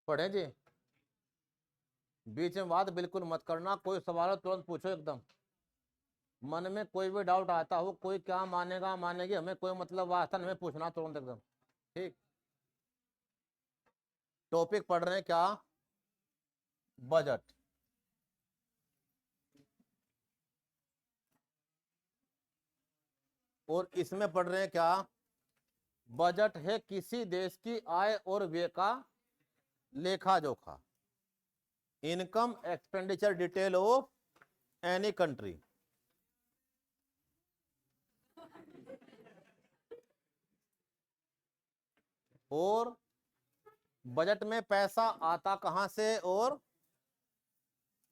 पढ़े जी, बीच में बात बिल्कुल मत करना, कोई सवाल हो तुरंत पूछो, एकदम मन में कोई भी डाउट आता हो, कोई क्या मानेगा मानेगी, हमें कोई मतलब वास्तव में पूछना तुरंत एकदम, ठीक। टॉपिक पढ़ रहे हैं क्या? बजट। और इसमें पढ़ रहे हैं क्या? बजट है किसी देश की आय और व्यय का लेखा जोखा, income expenditure detail of any country. और बजट में पैसा आता कहां से और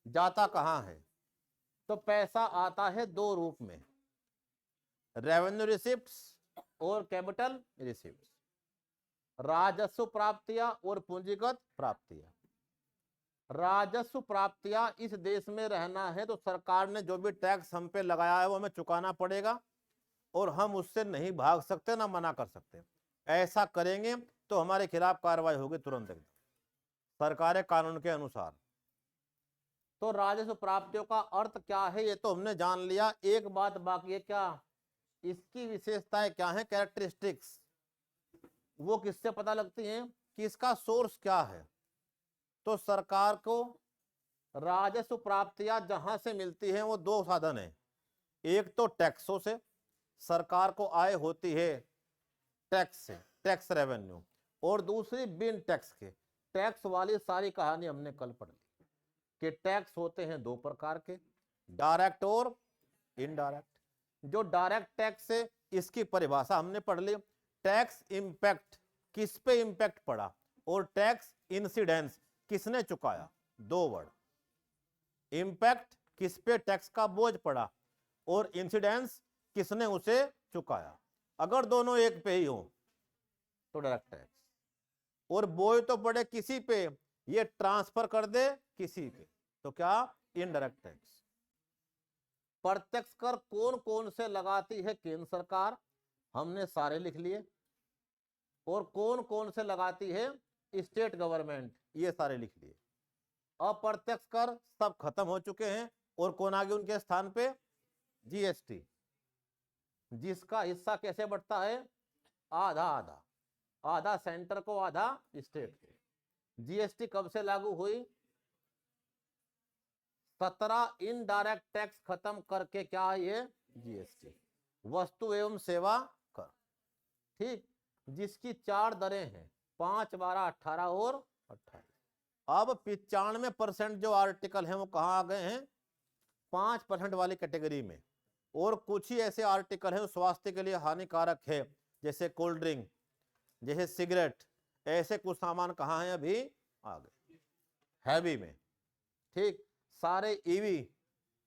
जाता कहां है? तो पैसा आता है दो रूप में, रेवेन्यू रिसिप्ट्स और कैपिटल रिसिप्ट्स, राजस्व प्राप्तियां और पूंजीगत प्राप्तियां। राजस्व प्राप्तियां, इस देश में रहना है तो सरकार ने जो भी टैक्स हम पे लगाया है वो हमें चुकाना पड़ेगा, और हम उससे नहीं भाग सकते ना मना कर सकते। ऐसा करेंगे तो हमारे खिलाफ कार्रवाई होगी तुरंत एकदम, सरकारी कानून के अनुसार। तो राजस्व प्राप्तियों का अर्थ क्या है ये तो हमने जान लिया। एक बात बाकी है, क्या इसकी विशेषताएं क्या है, कैरेक्टरिस्टिक्स, वो किससे पता लगती हैं कि इसका सोर्स क्या है? तो सरकार को राजस्व प्राप्तियां जहां से मिलती हैं वो दो साधन है, एक तो टैक्सों से, सरकार को आय होती है टैक्स से, टैक्स रेवेन्यू, और दूसरी बिन टैक्स के। टैक्स वाली सारी कहानी हमने कल पढ़ ली कि टैक्स होते हैं दो प्रकार के, डायरेक्ट और इनडायरेक्ट। जो डायरेक्ट टैक्स है इसकी परिभाषा हमने पढ़ ली, टैक्स इंपैक्ट, किस पे इंपैक्ट पड़ा, और टैक्स इंसिडेंस, किसने चुकाया, दो वर्ड। इंपैक्ट, किस पे टैक्स का बोझ पड़ा, और इंसिडेंस, किसने उसे चुकाया। अगर दोनों एक पे ही हो तो डायरेक्ट टैक्स, और बोझ तो पड़े किसी पे, ये ट्रांसफर कर दे किसी पे, तो क्या, इनडायरेक्ट टैक्स। प्रत्यक्ष कर कौन कौन से लगाती है केंद्र सरकार, हमने सारे लिख लिए, और कौन कौन से लगाती है स्टेट गवर्नमेंट, ये सारे लिख लिए। अप्रत्यक्ष कर सब खत्म हो चुके हैं, और कौन आ गए उनके स्थान पे, जीएसटी, जिसका हिस्सा कैसे बढ़ता है, आधा आधा, आधा सेंटर को आधा स्टेट को। जीएसटी कब से लागू हुई, 17 इनडायरेक्ट टैक्स खत्म करके क्या है ये, जीएसटी, वस्तु एवं सेवा कर, ठीक, जिसकी 4 दरें हैं, 5, 12, 18 और 28। अब 95% जो आर्टिकल हैं वो कहाँ आ गए हैं, 5% वाली कैटेगरी में, और कुछ ही ऐसे आर्टिकल हैं जो स्वास्थ्य के लिए हानिकारक है, जैसे कोल्ड ड्रिंक, जैसे सिगरेट, ऐसे कुछ सामान कहाँ हैं, अभी आ गए हैवी में, ठीक। सारे ईवी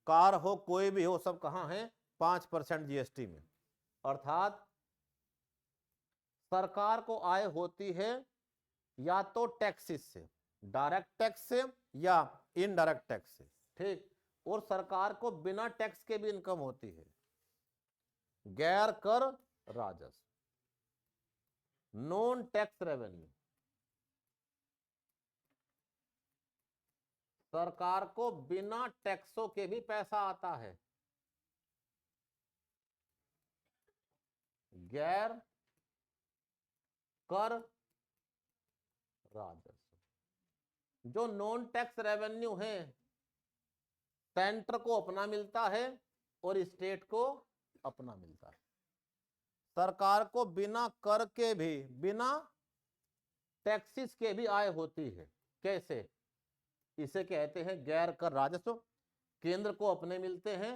कार हो कोई भी हो, सब कहाँ है, 5% जीएसटी में। अर्थात सरकार को आय होती है या तो टैक्सेस से, डायरेक्ट टैक्स से या इनडायरेक्ट टैक्स से, ठीक, और सरकार को बिना टैक्स के भी इनकम होती है, गैर कर राजस्व, नॉन टैक्स रेवेन्यू। सरकार को बिना टैक्सों के भी पैसा आता है, गैर कर राजस्व। जो नॉन टैक्स रेवेन्यू है, सेंटर को अपना मिलता है और स्टेट को अपना मिलता है। सरकार को बिना कर के भी, बिना टैक्सेस के भी आय होती है, कैसे, इसे कहते हैं गैर कर राजस्व। केंद्र को अपने मिलते हैं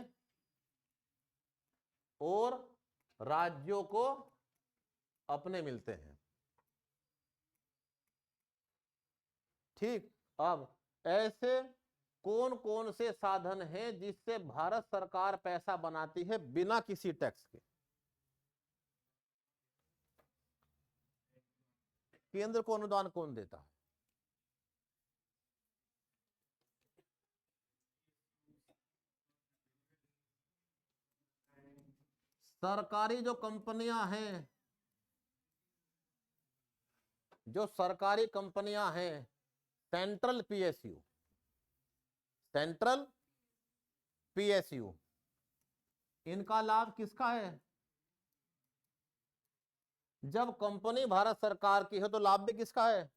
और राज्यों को अपने मिलते हैं, ठीक। अब ऐसे कौन कौन से साधन हैं जिससे भारत सरकार पैसा बनाती है बिना किसी टैक्स के? केंद्र को अनुदान कौन देता है? सरकारी जो कंपनियां हैं, जो सरकारी कंपनियां हैं सेंट्रल पीएसयू, सेंट्रल पीएसयू, इनका लाभ किसका है? जब कंपनी भारत सरकार की है तो लाभ भी किसका है?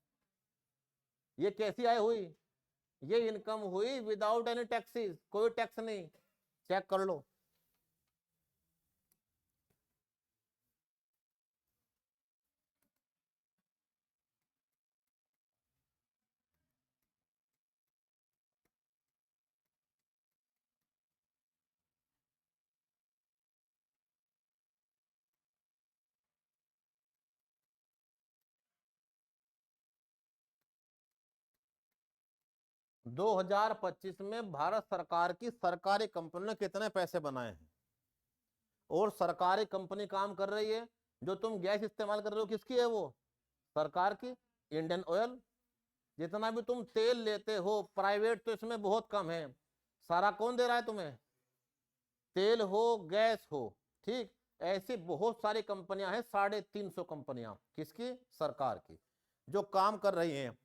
ये कैसी आय हुई? ये इनकम हुई विदाउट एनी टैक्सेस, कोई टैक्स नहीं। चेक कर लो। दो 2025 में भारत सरकार की सरकारी कंपनी ने कितने पैसे बनाए हैं? और सरकारी कंपनी काम कर रही है, जो तुम गैस इस्तेमाल कर रहे हो किसकी है? वो सरकार की, इंडियन ऑयल। जितना भी तुम तेल लेते हो प्राइवेट, तो इसमें बहुत कम है, सारा कौन दे रहा है तुम्हें? तेल हो गैस हो, ठीक। ऐसी बहुत सारी कंपनियां हैं, 350 कंपनियां किसकी? सरकार की, जो काम कर रही हैं।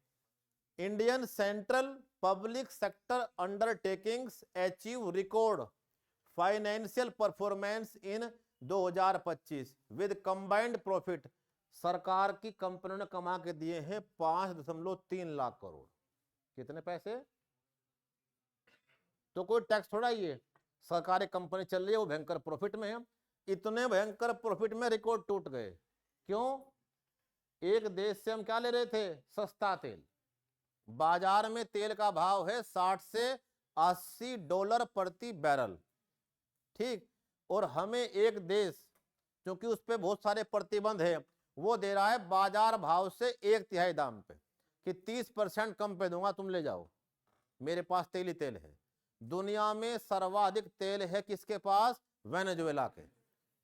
Indian central public sector undertakings achieve record financial performance in 2025 with combined profit. सरकार की कंपनियों ने कमा के दिए हैं 5.3 लाख करोड़। कितने पैसे? तो कोई टैक्स थोड़ा ही है, सरकारी कंपनी चल रही है, वो भयंकर प्रॉफिट में है। इतने भयंकर प्रॉफिट में रिकॉर्ड टूट गए। क्यों? एक देश से हम क्या ले रहे थे? सस्ता तेल। बाजार में तेल का भाव है 60 से 80 डॉलर प्रति बैरल, ठीक। और हमें एक देश, क्योंकि उस पर बहुत सारे प्रतिबंध है, वो दे रहा है बाजार भाव से 1/3 दाम पे, कि 30% कम पे दूंगा, तुम ले जाओ, मेरे पास तेल ही तेल है। दुनिया में सर्वाधिक तेल है किसके पास? वेनेजुएला के।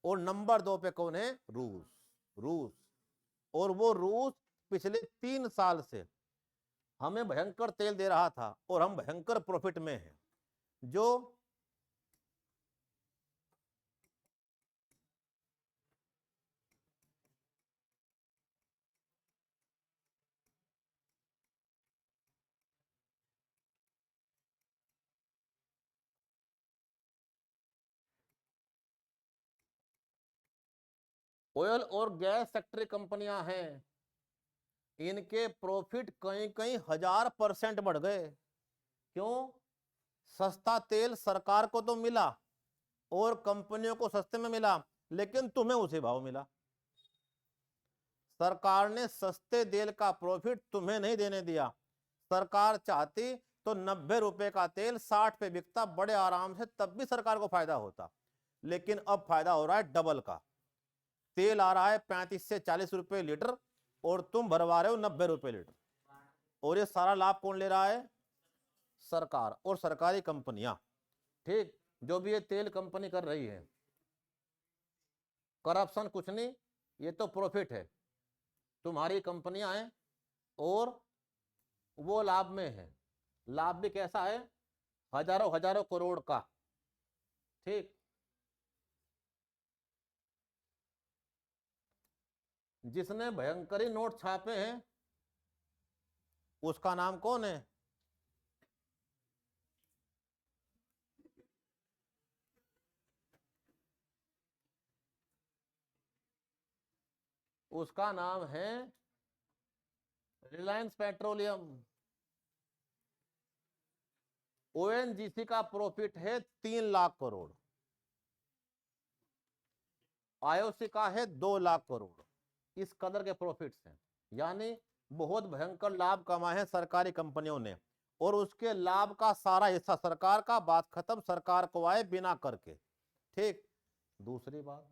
और नंबर 2 पे कौन है? रूस। रूस। और वो रूस पिछले 3 साल से हमें भयंकर तेल दे रहा था, और हम भयंकर प्रॉफिट में हैं। जो ऑयल और गैस सेक्टर कंपनियां हैं, इनके प्रॉफिट कहीं कहीं 1000% बढ़ गए। क्यों? सस्ता तेल सरकार को तो मिला और कंपनियों को सस्ते में मिला, लेकिन तुम्हें उसी भाव मिला। सरकार ने सस्ते तेल का प्रॉफिट तुम्हें नहीं देने दिया। सरकार चाहती तो 90 रुपए का तेल 60 पे बिकता बड़े आराम से, तब भी सरकार को फायदा होता। लेकिन अब फायदा हो रहा है डबल का। तेल आ रहा है 35 से 40 रुपए लीटर, और तुम भरवा रहे हो 90 रुपए लीटर। और ये सारा लाभ कौन ले रहा है? सरकार और सरकारी कंपनियां, ठीक। जो भी ये तेल कंपनी कर रही है, करप्शन कुछ नहीं, ये तो प्रॉफिट है। तुम्हारी कंपनियां हैं और वो लाभ में है। लाभ भी कैसा है? हजारों हजारों करोड़ का, ठीक। जिसने भयंकर नोट छापे हैं उसका नाम कौन है? उसका नाम है रिलायंस पेट्रोलियम। ओएनजीसी का प्रॉफिट है 3 लाख करोड़, आईओसी का है 2 लाख करोड़। इस कदर के प्रॉफिट्स हैं, यानी बहुत भयंकर लाभ कमाए हैं सरकारी कंपनियों ने। और उसके लाभ का सारा हिस्सा सरकार का, बात खत्म, सरकार को आए बिना करके, ठीक। दूसरी बात,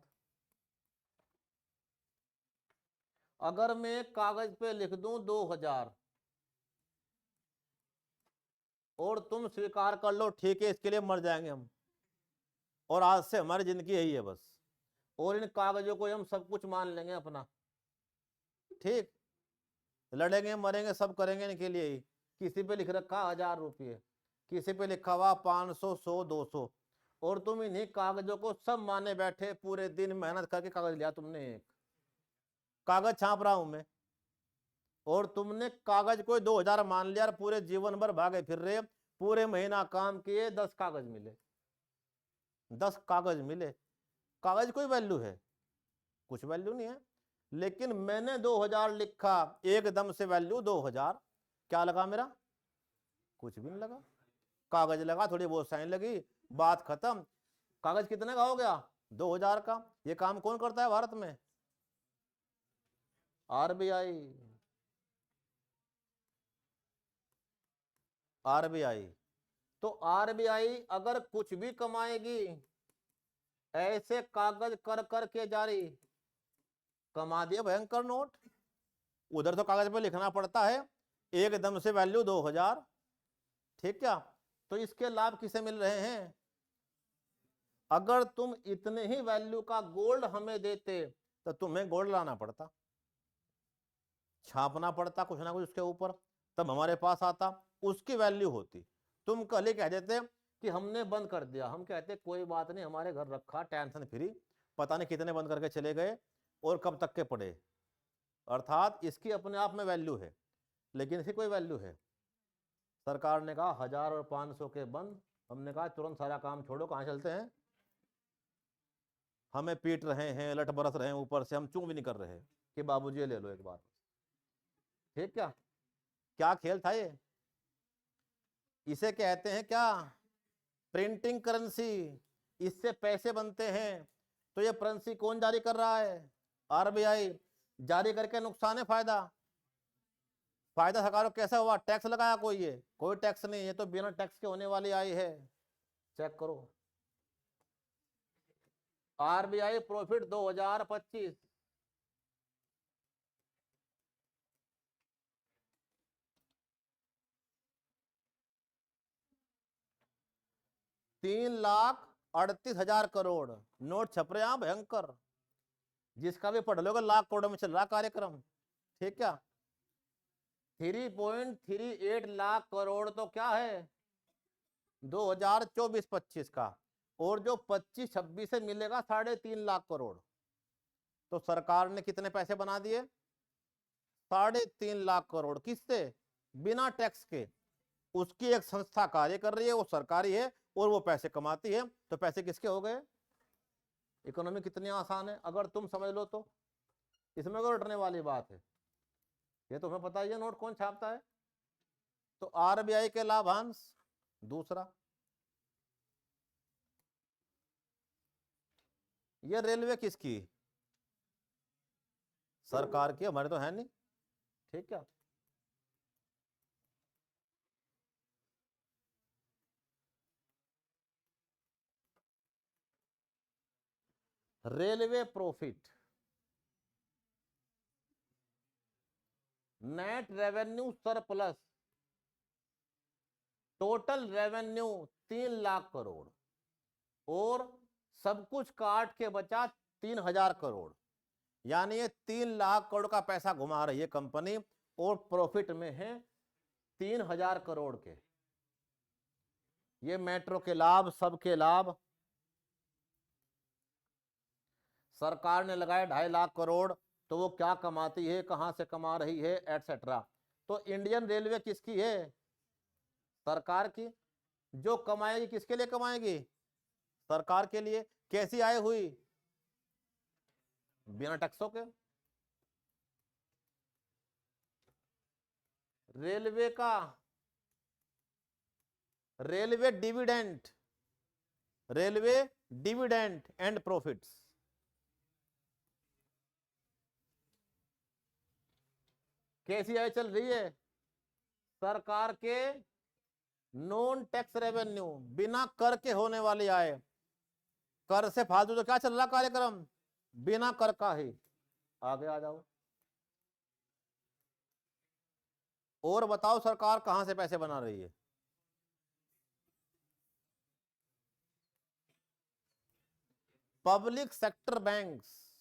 अगर मैं कागज पे लिख दूं 2000 और तुम स्वीकार कर लो, ठीक है इसके लिए मर जाएंगे हम, और आज से हमारी जिंदगी यही है बस, और इन कागजों को हम सब कुछ मान लेंगे अपना, ठीक। लड़ेंगे मरेंगे सब करेंगे इनके लिए ही। किसी पे लिख रखा 1000 रुपये, किसी पे लिखा हुआ 500, 100, 200, और तुम इन्हीं कागजों को सब माने बैठे, पूरे दिन मेहनत करके कागज लिया तुमने, एक कागज छाप रहा हूं मैं, और तुमने कागज कोई 2000 मान लिया, पूरे जीवन भर भागे फिर रहे, पूरे महीना काम किए, 10 कागज मिले, 10 कागज मिले, कागज कोई वैल्यू है? कुछ वैल्यू नहीं है। लेकिन मैंने 2000 लिखा, एकदम से वैल्यू 2000, क्या लगा मेरा? कुछ भी नहीं लगा। कागज लगा, थोड़ी बहुत साइन लगी, बात खत्म। कागज कितने का हो गया? 2000 का। ये काम कौन करता है भारत में? आरबीआई। आरबीआई। तो आरबीआई अगर कुछ भी कमाएगी, ऐसे कागज कर कर के जारी, कमा दिया भयंकर नोट। उधर तो कागज पे लिखना पड़ता है, एकदम से वैल्यू 2000। ठीक क्या? तो इसके लाभ किसे मिल रहे हैं? अगर तुम इतने ही वैल्यू का गोल्ड हमें देते तो तुम्हें गोल्ड लाना पड़ता, छापना पड़ता कुछ ना कुछ उसके ऊपर, तब हमारे पास आता, उसकी वैल्यू होती। तुम कल ही कह देते कि हमने बंद कर दिया, हम कहते कोई बात नहीं, हमारे घर रखा, टेंशन फ्री, पता नहीं कितने बंद करके चले गए और कब तक के पड़े। अर्थात इसकी अपने आप में वैल्यू है, लेकिन इसकी कोई वैल्यू है? सरकार ने कहा 1000 और 500 के बंद, हमने कहा तुरंत सारा काम छोड़ो, कहाँ चलते हैं? हमें पीट रहे हैं, लट बरस रहे हैं ऊपर से, हम चूं भी नहीं कर रहे कि बाबूजी ले लो एक बार। ठीक क्या? क्या खेल था ये? इसे कहते हैं क्या? Printing currency. इससे पैसे बनते हैं। तो ये करेंसी कौन जारी कर रहा है? आरबीआई। जारी करके नुकसान है फायदा? फायदा सरकार को कैसा हुआ? टैक्स लगाया कोई? ये कोई टैक्स नहीं, ये तो बिना टैक्स के होने वाली आई है। चेक करो, आरबीआई प्रॉफिट 2025, ₹3,38,000 नोट छप रहे हैं भयंकर। जिसका भी पढ़ लोगे लाख करोड़ में चल रहा कार्यक्रम। ठीक क्या? 3.38 लाख करोड़ तो क्या है 2024-25 का, और जो 25-26 से मिलेगा 3.5 लाख करोड़। तो सरकार ने कितने पैसे बना दिए? 3.5 लाख करोड़। किससे? बिना टैक्स के। उसकी एक संस्था कार्य कर रही है, वो सरकारी है और वो पैसे कमाती है। तो पैसे किसके हो गए? इकोनॉमी कितनी आसान है अगर तुम समझ लो तो। इसमें कोई रटने वाली बात है? ये तुम्हें पता ही है नोट कौन छापता है। तो आरबीआई के लाभांश। दूसरा, ये रेलवे किसकी? सरकार की, हमारे तो है नहीं। ठीक क्या? Railway profit, net revenue surplus, total revenue 3 lakh crore, और सब कुछ काट के बचा 3,000 करोड़। यानी ये 3 लाख करोड़ का पैसा घुमा रही है कंपनी, और प्रॉफिट में है 3,000 करोड़ के। ये मेट्रो के लाभ, सबके लाभ। सरकार ने लगाए 2.5 लाख करोड़, तो वो क्या कमाती है, कहां से कमा रही है, एटसेट्रा। तो इंडियन रेलवे किसकी है? सरकार की। जो कमाएगी किसके लिए कमाएगी? सरकार के लिए। कैसी आय हुई? बिना टैक्सों के। रेलवे का railway dividend, railway dividend and profits, कैसी आय चल रही है? सरकार के नॉन टैक्स रेवेन्यू, बिना कर के होने वाली आय। कर से फालतू तो क्या चल रहा कार्यक्रम? बिना कर का ही। आगे आ जाओ और बताओ सरकार कहां से पैसे बना रही है? Public sector banks.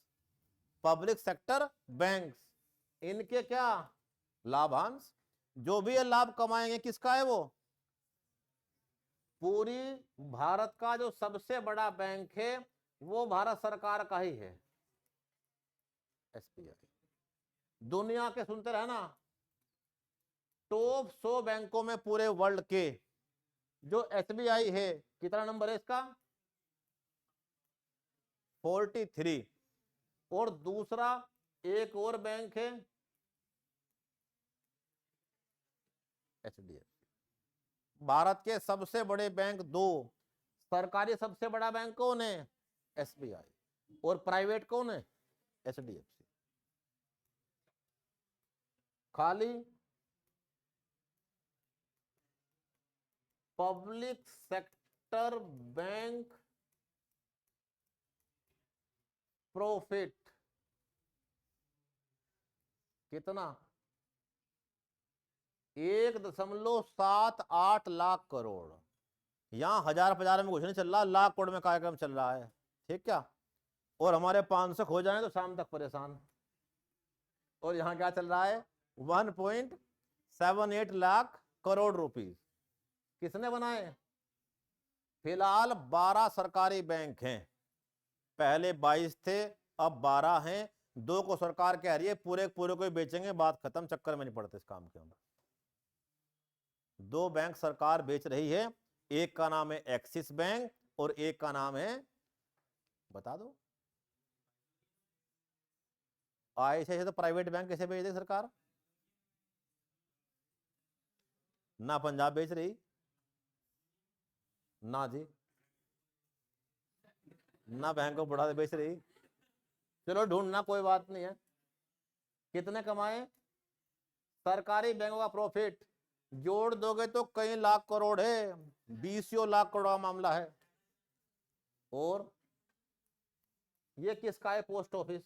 Public sector banks, इनके क्या लाभांश? जो भी ये लाभ कमाएंगे किसका है वो? पूरी भारत का जो सबसे बड़ा बैंक है वो भारत सरकार का ही है, एसबीआई। दुनिया के सुनते रहे ना, टॉप 100 बैंकों में पूरे वर्ल्ड के जो एसबीआई है, कितना नंबर है इसका? 43। और दूसरा एक और बैंक है एचडीएफसी। भारत के सबसे बड़े बैंक दो, सरकारी सबसे बड़ा बैंक कौन है? एसबीआई। और प्राइवेट कौन है? एचडीएफसी। खाली पब्लिक सेक्टर बैंक प्रॉफिट कितना? 1.78 लाख करोड़। यहां हजार हजार में कुछ नहीं चल रहा, लाख करोड़ में कार्यक्रम चल रहा है। ठीक क्या? और हमारे 500 खो जाए तो शाम तक परेशान। और यहां क्या चल रहा है? 1.78 लाख करोड़ रुपीस। किसने बनाए? फिलहाल 12 सरकारी बैंक हैं, पहले 22 थे, अब 12 हैं। 2 को सरकार कह रही है पूरे पूरे को बेचेंगे, बात खत्म, चक्कर में नहीं पड़ते इस काम के अंदर। 2 बैंक सरकार बेच रही है, एक का नाम है एक्सिस बैंक और एक का नाम है, बता दो। ऐसे तो प्राइवेट बैंक कैसे बेच रही सरकार? ना पंजाब बेच रही, ना जी, ना बैंक ऑफ बड़ौदा बेच रही। चलो ढूंढना, कोई बात नहीं है। कितने कमाए सरकारी बैंकों का प्रॉफिट? जोड़ दोगे तो कई लाख करोड़ है, 20 लाख करोड़ का मामला है। और ये किसका है? पोस्ट ऑफिस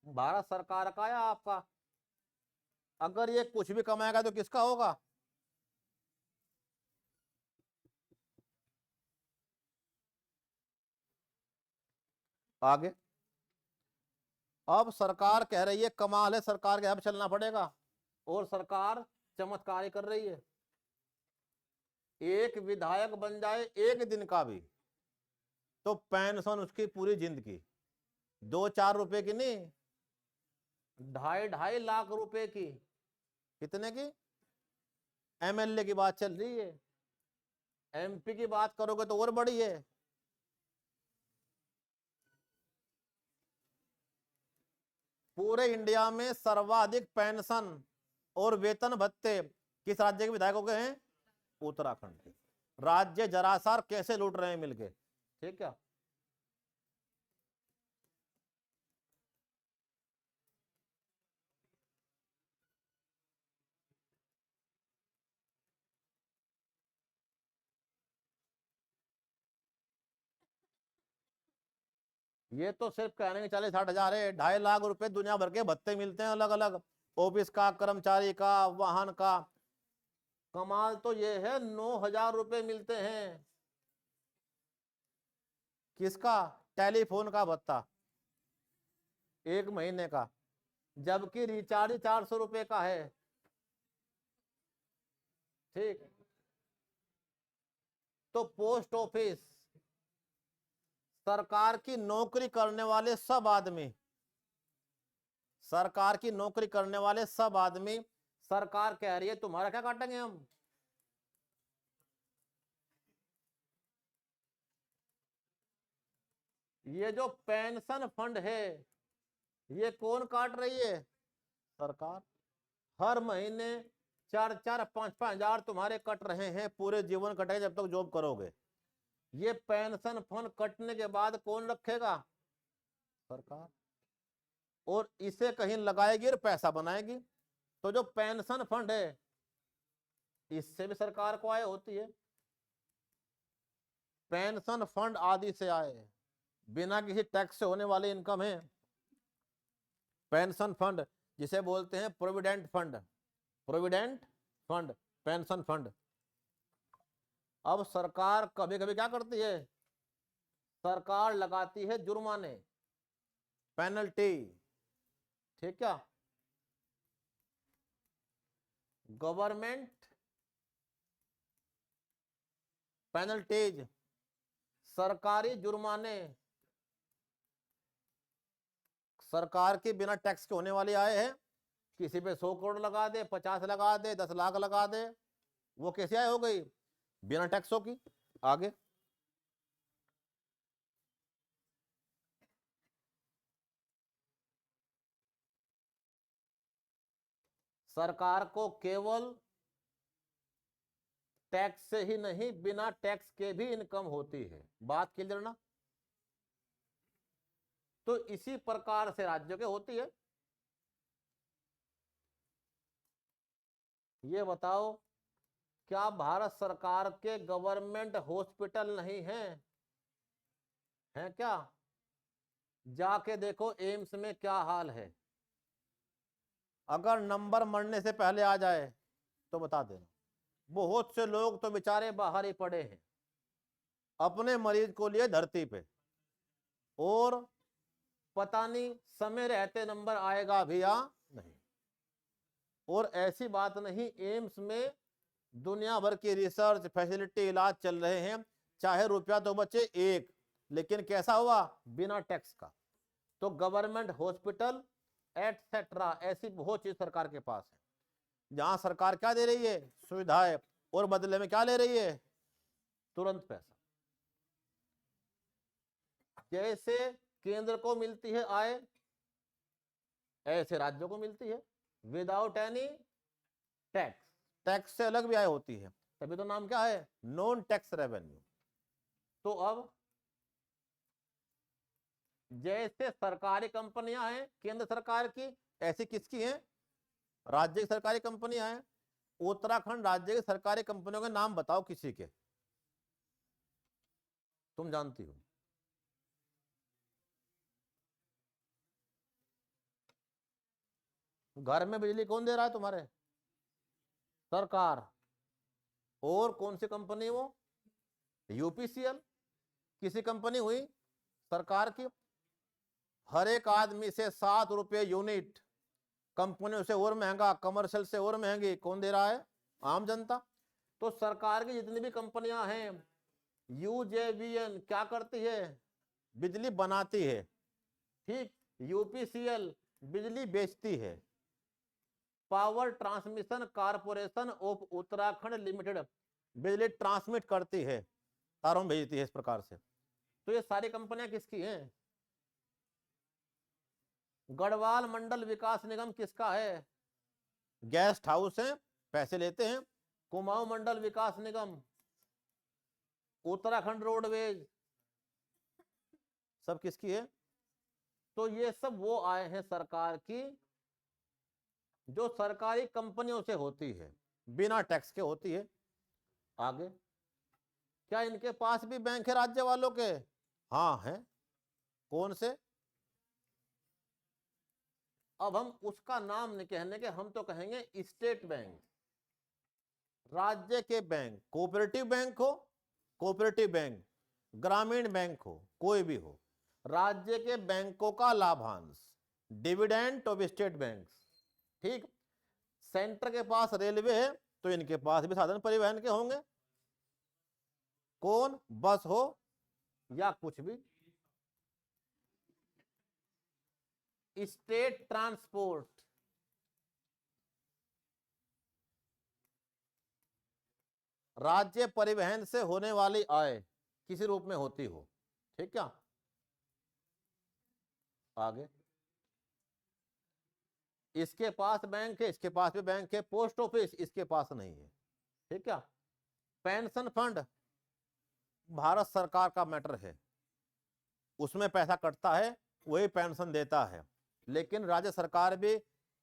भारत सरकार का या आपका? अगर ये कुछ भी कमाएगा तो किसका होगा? आगे अब सरकार कह रही है, कमाल है सरकार के, अब चलना पड़ेगा। और सरकार चमत्कार कर रही है। एक विधायक बन जाए एक दिन का भी तो पेंशन उसकी पूरी जिंदगी, 2-4 रुपए की नहीं, 2.5 लाख रुपए की। कितने की? एमएलए की बात चल रही है, एमपी की बात करोगे तो और बड़ी है। पूरे इंडिया में सर्वाधिक पेंशन और वेतन भत्ते किस राज्य के विधायकों के हैं? उत्तराखंड के। राज्य जरासार कैसे लूट रहे हैं मिलके। ठीक है? ये तो सिर्फ कहने के 40-60 हजार है, 2.5 लाख रुपए दुनिया भर के भत्ते मिलते हैं अलग अलग, ऑफिस का, कर्मचारी का, वाहन का। कमाल तो ये है 9,000 रुपए मिलते हैं। किसका? टेलीफोन का भत्ता 1 महीने का, जबकि रिचार्ज 400 रुपए का है। ठीक। तो पोस्ट ऑफिस, सरकार की नौकरी करने वाले सब आदमी, सरकार की नौकरी करने वाले सब आदमी, सरकार कह रही है तुम्हारा क्या काटेंगे हम। ये जो पेंशन फंड है ये कौन काट रही है? सरकार। हर महीने 4-4, 5-5 हजार तुम्हारे कट रहे हैं, पूरे जीवन कटेगा जब तक जॉब करोगे। ये पेंशन फंड कटने के बाद कौन रखेगा? सरकार। और इसे कहीं लगाएगी और पैसा बनाएगी। तो जो पेंशन फंड है इससे भी सरकार को आय होती है। पेंशन फंड आदि से आए, बिना किसी टैक्स से होने वाली इनकम है। पेंशन फंड जिसे बोलते हैं provident fund, provident fund, pension fund. अब सरकार कभी कभी क्या करती है? सरकार लगाती है जुर्माने, पेनल्टी। ठीक क्या? गवर्नमेंट पेनल्टीज, सरकारी जुर्माने। सरकार की बिना टैक्स के होने वाली आय है किसी पे 100 करोड़ लगा दे, 50 लगा दे, 10 लाख लगा दे, वो कैसे आय हो गई? बिना टैक्सों की। आगे सरकार को केवल टैक्स से ही नहीं, बिना टैक्स के भी इनकम होती है। बात क्लियर ना? तो इसी प्रकार से राज्यों के होती है। ये बताओ, क्या भारत सरकार के गवर्नमेंट हॉस्पिटल नहीं हैं? हैं क्या? जाके देखो एम्स में क्या हाल है। अगर नंबर मरने से पहले आ जाए तो बता देना। बहुत से लोग तो बेचारे बाहर ही पड़े हैं अपने मरीज को लिए धरती पे, और पता नहीं समय रहते नंबर आएगा भी या नहीं। और ऐसी बात नहीं, एम्स में दुनिया भर की रिसर्च फैसिलिटी इलाज चल रहे हैं, चाहे रुपया तो बचे एक, लेकिन कैसा हुआ? बिना टैक्स का। तो गवर्नमेंट हॉस्पिटल एटसेट्रा ऐसी बहुत चीज सरकार के पास है, जहां सरकार क्या दे रही है? सुविधाएं, और बदले में क्या ले रही है? तुरंत पैसा। जैसे केंद्र को मिलती है आय, ऐसे राज्यों को मिलती है विदाउट एनी टैक्स। टैक्स से अलग भी आय होती है, तभी तो नाम क्या है? Non tax revenue. तो अब जैसे सरकारी कंपनियां हैं केंद्र सरकार की, ऐसी किसकी हैं? राज्य की सरकारी कंपनियां हैं। उत्तराखंड राज्य की सरकारी कंपनियों के नाम बताओ किसी के, तुम जानती हो। घर में बिजली कौन दे रहा है तुम्हारे? सरकार। और कौन सी कंपनी वो? यूपीसीएल। किसी कंपनी हुई? सरकार की। हर एक आदमी से 7 रुपये यूनिट, कंपनियों से और महंगा, कमर्शियल से और महंगी, कौन दे रहा है? आम जनता। तो सरकार की जितनी भी कंपनियां हैं, यूजेवीएन क्या करती है? बिजली बनाती है, ठीक। यूपीसीएल बिजली बेचती है। Power transmission corporation of Uttarakhand limited बिजली ट्रांसमिट करती है, तारों में भेजती है, इस प्रकार से। तो ये सारी कंपनियां किसकी हैं? गढ़वाल मंडल विकास निगम किसका है? गेस्ट हाउस है, पैसे लेते हैं। कुमाऊं मंडल विकास निगम, उत्तराखंड रोडवेज, सब किसकी है? तो ये सब वो आए हैं सरकार की, जो सरकारी कंपनियों से होती है, बिना टैक्स के होती है। आगे, क्या इनके पास भी बैंक है राज्य वालों के? हाँ है। कौन से? अब हम उसका नाम नहीं कहने के, हम तो कहेंगे स्टेट बैंक। राज्य के बैंक, कोऑपरेटिव बैंक हो, कोऑपरेटिव बैंक, ग्रामीण बैंक हो, कोई भी हो, राज्य के बैंकों का लाभांश, डिविडेंड ऑफ स्टेट बैंक, ठीक। सेंटर के पास रेलवे है, तो इनके पास भी साधन परिवहन के होंगे। कौन? बस हो या कुछ भी। स्टेट ट्रांसपोर्ट, राज्य परिवहन से होने वाली आय किसी रूप में होती हो, ठीक। क्या आगे? इसके पास बैंक है, इसके पास भी बैंक है। पोस्ट ऑफिस इसके पास नहीं है, ठीक। क्या पेंशन फंड भारत सरकार का मैटर है, उसमें पैसा कटता है, वही पेंशन देता है। लेकिन राज्य सरकार भी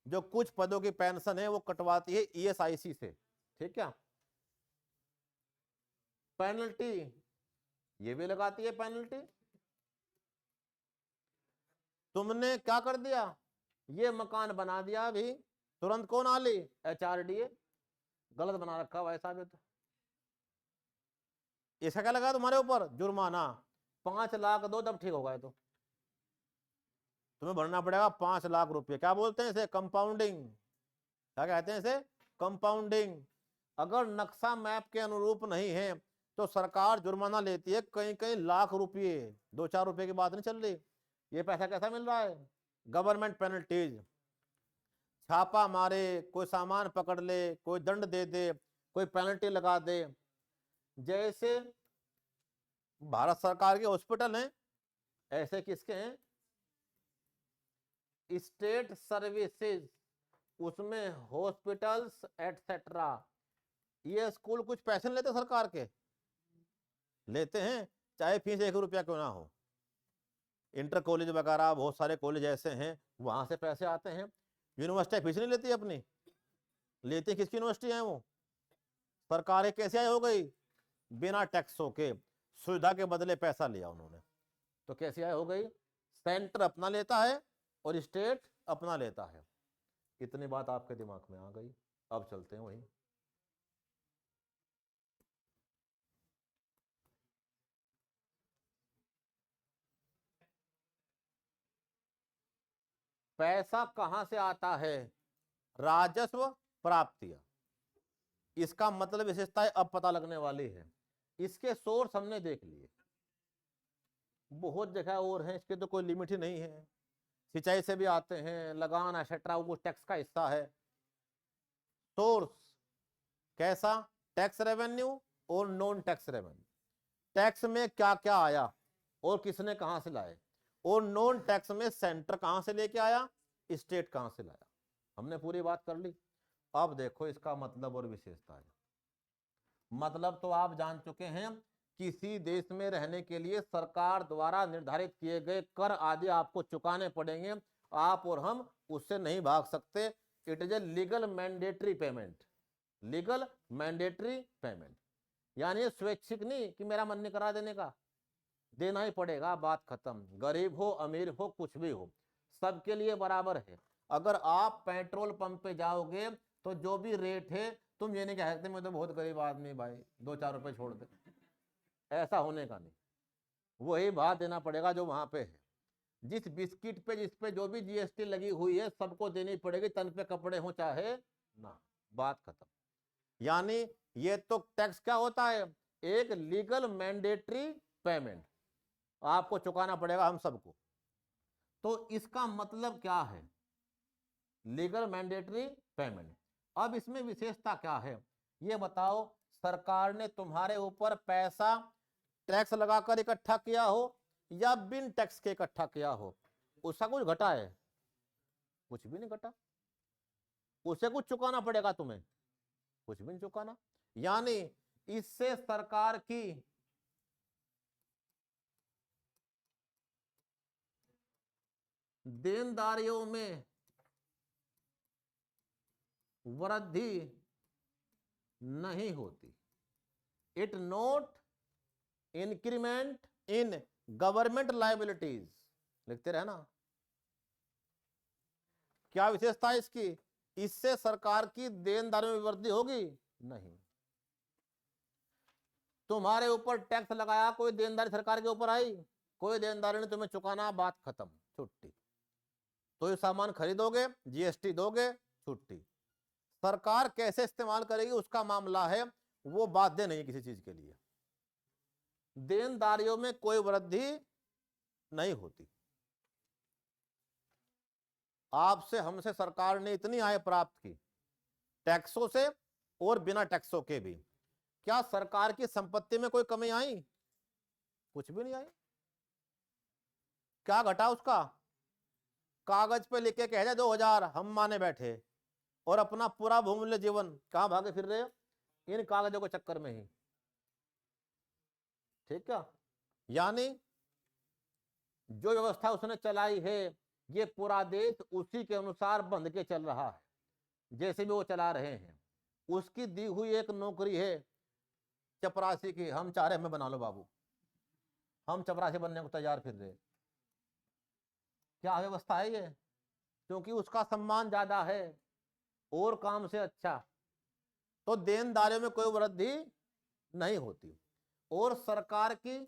जो कुछ पदों की पेंशन है वो कटवाती है ईएसआईसी से, ठीक। क्या पेनल्टी, ये भी लगाती है पेनल्टी। तुमने क्या कर दिया? ये मकान बना दिया अभी, तुरंत कौन आ ली? एचआरडीए। गलत बना रखा हुआ है साबित। इसका क्या लगा तुम्हारे ऊपर? जुर्माना 5 लाख दो, तब ठीक होगा। तो तुम्हें भरना पड़ेगा 5 लाख रुपए। क्या बोलते हैं इसे? कंपाउंडिंग। क्या कहते हैं इसे? कंपाउंडिंग। अगर नक्शा मैप के अनुरूप नहीं है तो सरकार जुर्माना लेती है, कहीं कहीं लाख रुपये। 2-4 रुपए की बात नहीं चल रही। ये पैसा कैसा मिल रहा है? Government penalties. छापा मारे, कोई सामान पकड़ ले, कोई दंड दे दे, कोई पेनल्टी लगा दे। जैसे भारत सरकार के हॉस्पिटल हैं, ऐसे किसके हैं? स्टेट सर्विसेज, उसमें हॉस्पिटल्स एटसेट्रा। ये स्कूल कुछ पैसे नहीं लेते सरकार के? लेते हैं, चाहे फीस 1 रुपया क्यों ना हो। इंटर कॉलेज वगैरह बहुत सारे कॉलेज ऐसे हैं, वहां से पैसे आते हैं। यूनिवर्सिटी फीस नहीं लेती अपनी, लेती किसकी यूनिवर्सिटी है वो? सरकारें कैसे आई हो गई? बिना टैक्सों के, सुविधा के बदले पैसा लिया उन्होंने, तो कैसे आई हो गई? सेंटर अपना लेता है और स्टेट अपना लेता है। इतनी बात आपके दिमाग में आ गई। अब चलते हैं वही। पैसा कहां से आता है? राजस्व प्राप्तियां। इसका मतलब विशेषताएं अब पता लगने वाली है। इसके सोर्स हमने देख लिए, बहुत जगह और हैं, इसके तो कोई लिमिट ही नहीं है। सिंचाई से भी आते हैं, लगान एक्सेट्रा, वो टैक्स का हिस्सा है। सोर्स कैसा? टैक्स रेवेन्यू और नॉन टैक्स रेवेन्यू। टैक्स में क्या क्या आया और किसने कहां से लाए, और नॉन टैक्स में सेंटर कहां से लेके आया, स्टेट कहां से लाया। हमने पूरी बात कर ली। अब देखो इसका मतलब और विशेषता है। मतलब तो आप जान चुके हैं, किसी देश में रहने के लिए सरकार द्वारा निर्धारित किए गए कर आदि आपको चुकाने पड़ेंगे। आप और हम उससे नहीं भाग सकते। It is a legal mandatory payment. Legal mandatory payment यानी स्वैच्छिक नहीं कि मेरा मन नहीं करा देने का, देना ही पड़ेगा, बात खत्म। गरीब हो अमीर हो कुछ भी हो, सबके लिए बराबर है। अगर आप पेट्रोल पंप पे जाओगे तो जो भी रेट है, तुम ये नहीं कह सकते मैं तो बहुत गरीब आदमी भाई 2-4 रुपए छोड़ दे, ऐसा होने का नहीं। वही बात देना पड़ेगा जो वहां पे है। जिस बिस्किट पे जिस पे जो भी जीएसटी लगी हुई है सबको देनी पड़ेगी, तन पे कपड़े हो चाहे ना, बात खत्म। यानी ये तो टैक्स क्या होता है? एक लीगल मैंडेटरी पेमेंट, आपको चुकाना पड़ेगा हम सबको। तो इसका मतलब क्या है? Legal mandatory payment. अब इसमें विशेषता क्या है ये बताओ। सरकार ने तुम्हारे ऊपर पैसा टैक्स लगाकर इकट्ठा किया हो या बिन टैक्स के इकट्ठा किया हो, उसका कुछ घटा है? कुछ भी नहीं घटा। उसे कुछ चुकाना पड़ेगा तुम्हें? कुछ भी नहीं चुकाना। यानी इससे सरकार की देनदारियों में वृद्धि नहीं होती। It note increment in government liabilities. लिखते रहे ना। क्या विशेषता है इसकी? इससे सरकार की देनदारियों में वृद्धि होगी नहीं। तुम्हारे ऊपर टैक्स लगाया, कोई देनदारी सरकार के ऊपर आई, कोई देनदारी नहीं तुम्हें चुकाना, बात खत्म, छुट्टी। तो ये सामान खरीदोगे जीएसटी दोगे, छुट्टी। सरकार कैसे इस्तेमाल करेगी उसका मामला है, वो बाध्य नहीं किसी चीज के लिए। देनदारियों में कोई वृद्धि नहीं होती। आपसे हमसे सरकार ने इतनी आय प्राप्त की, टैक्सों से और बिना टैक्सों के भी। क्या सरकार की संपत्ति में कोई कमी आई? कुछ भी नहीं आई। क्या घटा उसका? कागज पे लिख के कह जाए 2000 हम माने बैठे, और अपना पूरा बहुमूल्य जीवन कहां भागे फिर रहे? इन कागजों के चक्कर में ही। ठीक है। यानी जो व्यवस्था उसने चलाई है, ये पूरा देश उसी के अनुसार बंध के चल रहा है जैसे भी वो चला रहे हैं। उसकी दी हुई एक नौकरी है चपरासी की, हम चाह रहे हमें बना लो बाबू, हम चपरासी बनने को तैयार फिर रहे। क्या व्यवस्था है ये? क्योंकि उसका सम्मान ज्यादा है और काम से अच्छा। तो देनदारियों में कोई वृद्धि नहीं होती। और सरकार की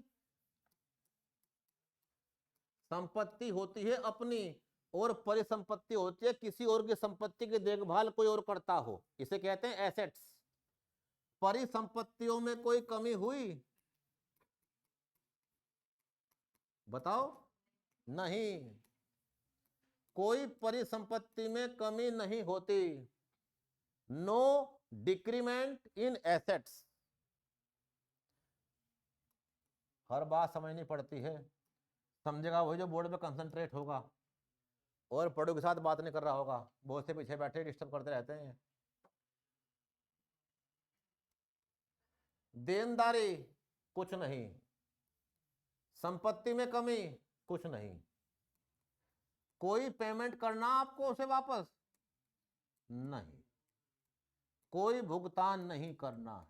संपत्ति होती है अपनी, और परिसंपत्ति होती है किसी और की संपत्ति की देखभाल कोई और करता हो, इसे कहते हैं एसेट्स। परिसंपत्तियों में कोई कमी हुई? बताओ। नहीं। कोई परिसंपत्ति में कमी नहीं होती, नो डिक्रीमेंट इन एसेट्स। हर बात समझनी पड़ती है, समझेगा वही जो बोर्ड पे कंसंट्रेट होगा और पढ़ो के साथ बात नहीं कर रहा होगा, बहुत से पीछे बैठे डिस्टर्ब करते रहते हैं। देनदारी कुछ नहीं, संपत्ति में कमी कुछ नहीं, कोई पेमेंट करना आपको उसे वापस नहीं, कोई भुगतान नहीं करना है,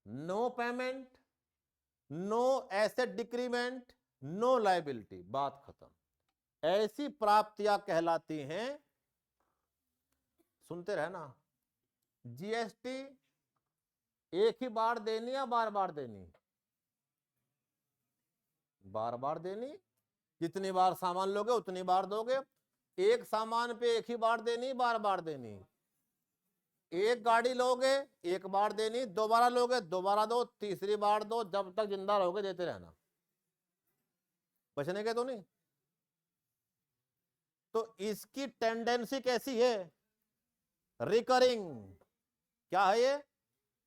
no payment, no asset decrement, no liability, बात खत्म। ऐसी प्राप्तियां कहलाती हैं, सुनते रहना, जीएसटी एक ही बार देनी या बार बार देनी? बार बार देनी, जितनी बार सामान लोगे उतनी बार दोगे। एक सामान पे एक ही बार देनी, बार बार देनी। एक गाड़ी लोगे एक बार देनी, दोबारा लोगे दोबारा दो, तीसरी बार दो, जब तक जिंदा रहोगे देते रहना, बचने के तो नहीं। तो इसकी टेंडेंसी कैसी है? रिकरिंग। क्या है ये?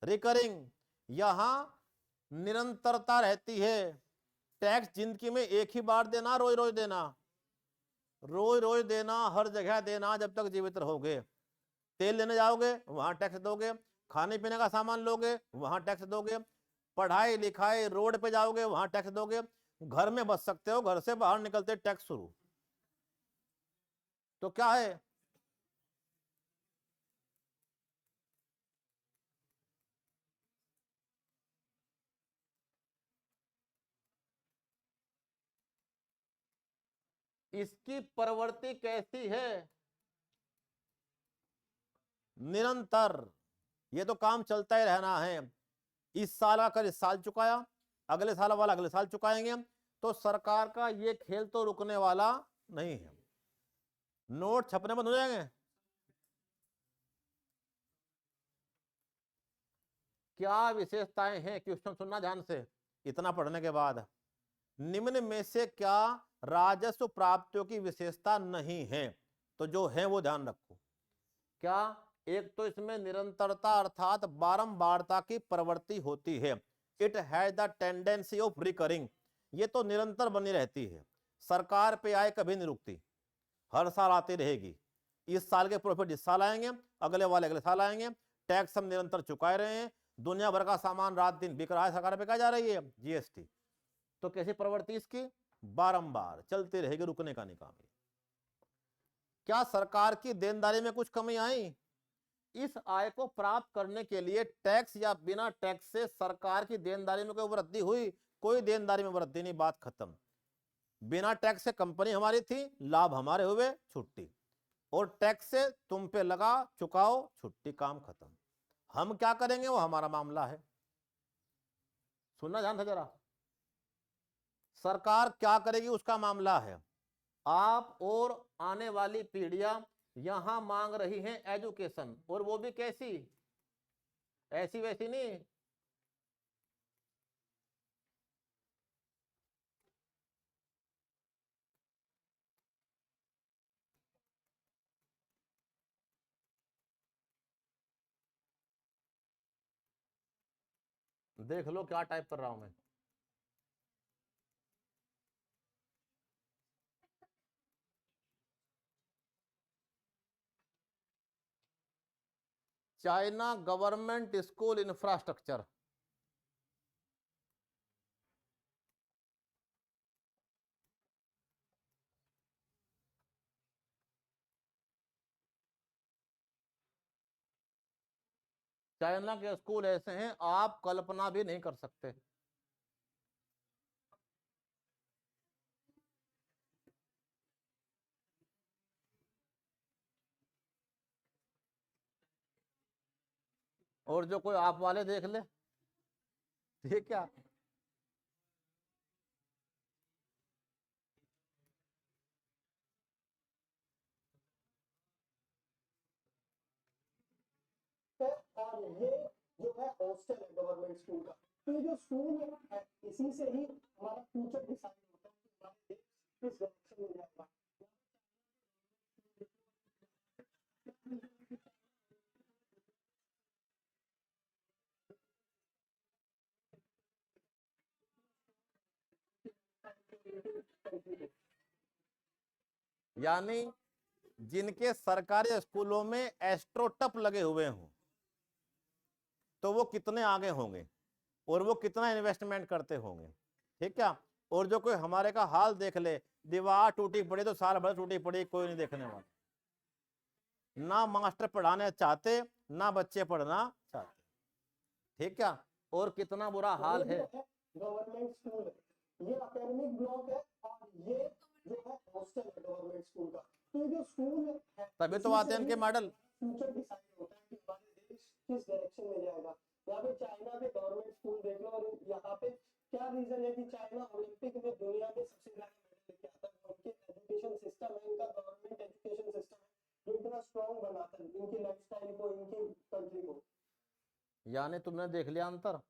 रिकरिंग। यहां निरंतरता रहती है। टैक्स जिंदगी में एक ही बार देना, रोज रोज देना, रोज रोज देना, हर जगह देना जब तक जीवित रहोगे। तेल लेने जाओगे वहां टैक्स दोगे, खाने पीने का सामान लोगे वहां टैक्स दोगे, पढ़ाई लिखाई रोड पे जाओगे वहां टैक्स दोगे, घर में बच सकते हो, घर से बाहर निकलते टैक्स शुरू। तो क्या है? इसकी प्रवृत्ति कैसी है? निरंतर। ये तो काम चलता ही रहना है। इस साल का कर इस साल चुकाया, अगले साल वाला अगले साल चुकाएंगे। तो सरकार का ये खेल तो रुकने वाला नहीं है। नोट छपने बंद हो जाएंगे। क्या विशेषताएं हैं? क्वेश्चन सुनना ध्यान से इतना पढ़ने के बाद। निम्न में से क्या राजस्व प्राप्तियों की विशेषता नहीं है? तो जो है वो ध्यान रखो। क्या? एक तो इसमें निरंतरता अर्थात बारंबारता की प्रवृत्ति होती है। It has the tendency of recurring. ये तो निरंतर बनी रहती है, सरकार पे आए कभी नहीं रुकती, हर साल आती रहेगी। इस साल के प्रॉफिट इस साल आएंगे, अगले वाले अगले साल आएंगे। टैक्स हम निरंतर चुकाए रहे हैं, दुनिया भर का सामान रात दिन बिक रहा है, सरकार पे कहा जा रही है जीएसटी। तो कैसी प्रवृत्ति इसकी? बारंबार चलती रहेगी, रुकने का नहीं काम है। क्या सरकार की देनदारी में कुछ कमी आई? इस आय को प्राप्त करने के लिए टैक्स या बिना टैक्स से सरकार की देनदारी में कोई वृद्धि हुई? कोई देनदारी में वृद्धि नहीं, बात खत्म। बिना टैक्स से कंपनी हमारी थी, लाभ हमारे हुए, छुट्टी। और टैक्स से तुम पे लगा, चुकाओ, छुट्टी, काम खत्म। हम क्या करेंगे वो हमारा मामला है। सुनना ध्यान से जरा, सरकार क्या करेगी उसका मामला है। आप और आने वाली पीढ़ियां यहां मांग रही हैं एजुकेशन, और वो भी कैसी? ऐसी वैसी नहीं। देख लो क्या टाइप कर रहा हूं मैं। China government school infrastructure. China के स्कूल ऐसे हैं आप कल्पना भी नहीं कर सकते। और जो कोई आप वाले देख ले, ये क्या? तो और ये जो है हॉस्टल है गवर्नमेंट स्कूल का। तो ये जो स्कूल है इसी से ही हमारा फ्यूचर डिसाइड होता है कि हमारे देश किस डायरेक्शन में कंट्री को। यानी जिनके सरकारी स्कूलों में एस्ट्रोटप लगे हुए हों तो वो कितने आगे होंगे और वो कितना इन्वेस्टमेंट करते होंगे, ठीक है। और जो कोई हमारे का हाल देख ले, दीवार टूटी पड़ी तो साल भर टूटी पड़ी, कोई नहीं देखने वाला, ना मास्टर पढ़ाने चाहते ना बच्चे पढ़ना चाहते, ठीक है। और कितना बुरा हाल है। गवर्नमेंट स्कूल है, ये एकेडमिक ब्लॉक है और ये जो है हॉस्टल है गवर्नमेंट स्कूल का। तो ये जो स्कूल है तभी तो आते हैं इनके मॉडल। फ्यूचर डिसाइड होता है कि हमारे देश किस डायरेक्शन में जाएगा। यहाँ पे चाइना में गवर्नमेंट स्कूल देख लो, और यहाँ पे क्या रीजन है कि चाइना ओलंपिक में दुनिया में सबसे ज्यादा मेडल लेके आता है। उनके एजुकेशन सिस्टम है, इनका गवर्नमेंट एजुकेशन सिस्टम है जो इतना स्ट्रॉन्ग बनाता है इनकी लाइफस्टाइल को, इनकी कंट्री को। यानी तुमने देख लिया अंतर।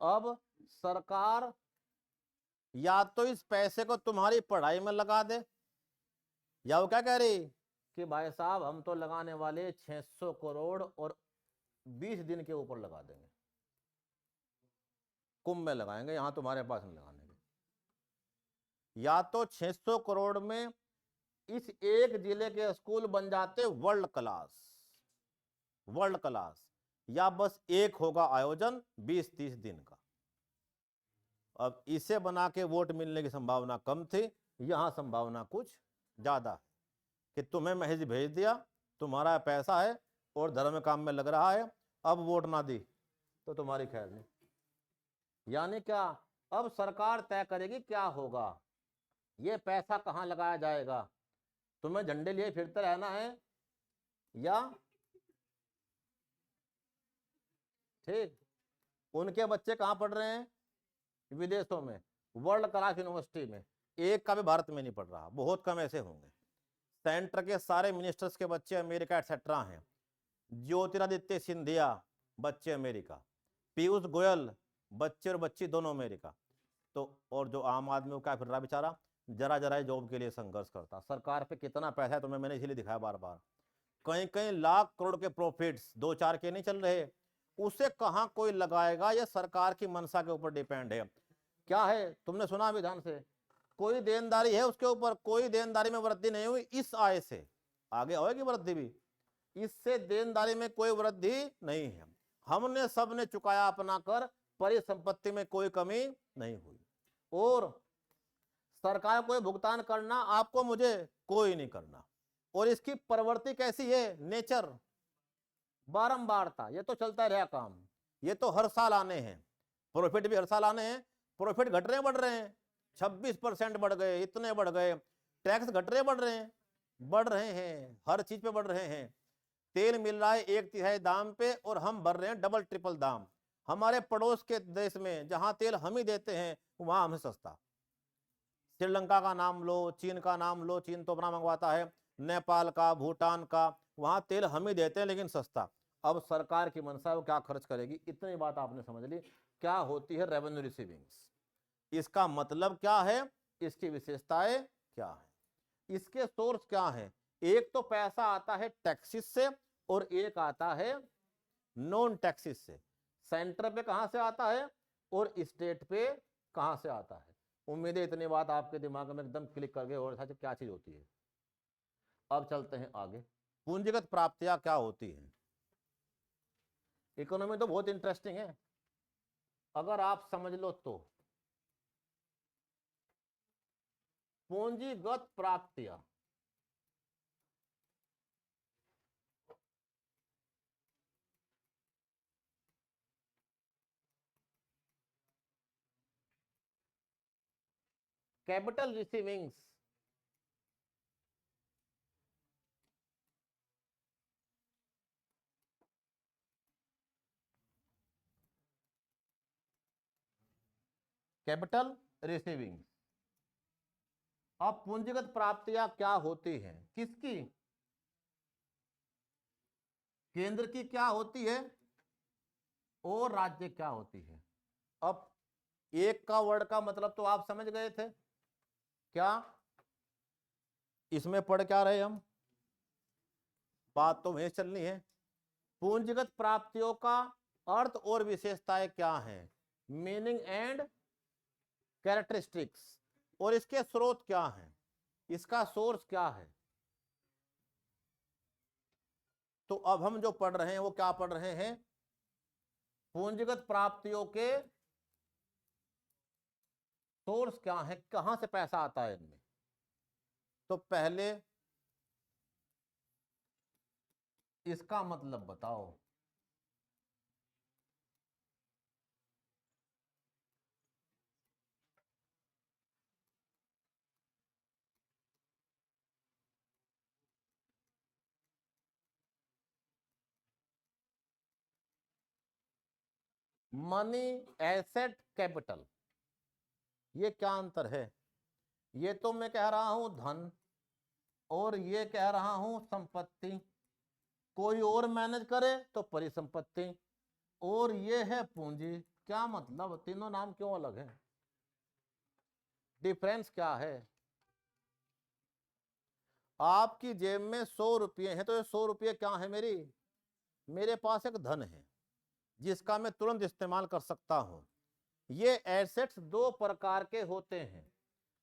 अब सरकार या तो इस पैसे को तुम्हारी पढ़ाई में लगा दे, या वो क्या कह रही कि भाई साहब हम तो लगाने वाले 600 करोड़ और 20 दिन के ऊपर लगा देंगे, कुंभ में लगाएंगे, यहां तुम्हारे पास नहीं लगाने के। या तो 600 करोड़ में इस एक जिले के स्कूल बन जाते वर्ल्ड क्लास, वर्ल्ड क्लास, या बस एक होगा आयोजन 20-30 दिन का। अब इसे बना के वोट मिलने की संभावना कम थी, यहां संभावना कुछ ज्यादा है कि तुम्हें महज भेज दिया, तुम्हारा पैसा है और धर्म काम में लग रहा है, अब वोट ना दी तो तुम्हारी खैर नहीं। यानी क्या, अब सरकार तय करेगी क्या होगा, ये पैसा कहां लगाया जाएगा। तुम्हें झंडे लिए फिरते रहना है या ठीक। उनके बच्चे कहां पढ़ रहे हैं, विदेशों में, वर्ल्ड क्लास यूनिवर्सिटी में। एक का भी भारत में नहीं पढ़ रहा, बहुत कम ऐसे होंगे। सेंटर के सारे मिनिस्टर्स के बच्चे अमेरिका एक्सेट्रा हैं। ज्योतिरादित्य सिंधिया बच्चे अमेरिका, पीयूष गोयल बच्चे और बच्ची दोनों अमेरिका। तो और जो आम आदमी वो क्या फिर रहा बेचारा, जरा जरा जॉब के लिए संघर्ष करता। सरकार पे कितना पैसा है तुम्हें मैंने इसीलिए दिखाया बार बार, कहीं कहीं लाख करोड़ के प्रॉफिट्स 2-4 के नहीं चल रहे, उसे कहां कोई लगाएगा, ये सरकार की मनसा के ऊपर डिपेंड है। क्या है, तुमने सुना विधान से, कोई देनदारी है उसके ऊपर, कोई देनदारी में वृद्धि नहीं हुई, इस आय से आगे होगी वृद्धि भी, इससे देनदारी में कोई वृद्धि नहीं है। हमने सबने चुकाया अपना कर, परिसंपत्ति में कोई कमी नहीं हुई। और सरकार को भुगतान करना आपको मुझे कोई नहीं करना। और इसकी प्रवृत्ति कैसी है, नेचर, बारंबारता, ये तो चलता रहा काम, ये तो हर साल आने हैं, प्रॉफिट भी हर साल आने हैं। प्रॉफिट घट रहे हैं बढ़ रहे हैं, 26% बढ़ गए, इतने बढ़ गए। टैक्स घट रहे बढ़ रहे हैं, बढ़ रहे हैं, हर चीज पे बढ़ रहे हैं। तेल मिल रहा है 1/3 दाम पे और हम भर रहे हैं डबल ट्रिपल दाम। हमारे पड़ोस के देश में जहां तेल हम ही देते हैं वहां हमें सस्ता। श्रीलंका का नाम लो, चीन का नाम लो, चीन तो अपना मंगवाता है, नेपाल का, भूटान का, वहां तेल हम ही देते हैं लेकिन सस्ता। अब सरकार की मनसा वो क्या खर्च करेगी, इतनी बात आपने समझ ली। क्या होती है रेवेन्यू रिसीविंग्स, इसका मतलब क्या है, इसकी विशेषताएं क्या है, इसके सोर्स क्या है। एक तो पैसा आता है टैक्सेस से और एक आता है नॉन टैक्सेस से। सेंटर पे कहां से आता है और स्टेट पे कहां से आता है। उम्मीद है इतनी बात आपके दिमाग में एकदम क्लिक कर गए और अच्छा क्या चीज होती है। अब चलते हैं आगे, पूंजीगत प्राप्तियां क्या होती हैं। इकोनॉमी तो बहुत इंटरेस्टिंग है अगर आप समझ लो तो। पूंजीगत प्राप्तियां, कैपिटल रिसीविंग्स, कैपिटल रिसीविंग्स। अब पूंजीगत प्राप्तियां क्या होती हैं, किसकी, केंद्र की क्या होती है और राज्य क्या होती है। अब एक का वर्ड का मतलब तो आप समझ गए थे, क्या इसमें पढ़ क्या रहे हम, बात तो वहीं चलनी है। पूंजीगत प्राप्तियों का अर्थ और विशेषताएं क्या हैं, मीनिंग एंड कैरेक्टरिस्टिक्स। और इसके स्रोत क्या हैं, इसका सोर्स क्या है। तो अब हम जो पढ़ रहे हैं वो क्या पढ़ रहे हैं, पूंजीगत प्राप्तियों के सोर्स क्या है, कहां से पैसा आता है इनमें। तो पहले इसका मतलब बताओ। मनी, एसेट, कैपिटल, ये क्या अंतर है। ये तो मैं कह रहा हूं धन, और ये कह रहा हूं संपत्ति। कोई और मैनेज करे तो परिसंपत्ति, और ये है पूंजी। क्या मतलब, तीनों नाम क्यों अलग है, डिफरेंस क्या है। आपकी जेब में 100 रुपये हैं, तो ये 100 रुपये क्या है, मेरे पास एक धन है जिसका मैं तुरंत इस्तेमाल कर सकता हूं। ये एसेट्स दो प्रकार के होते हैं,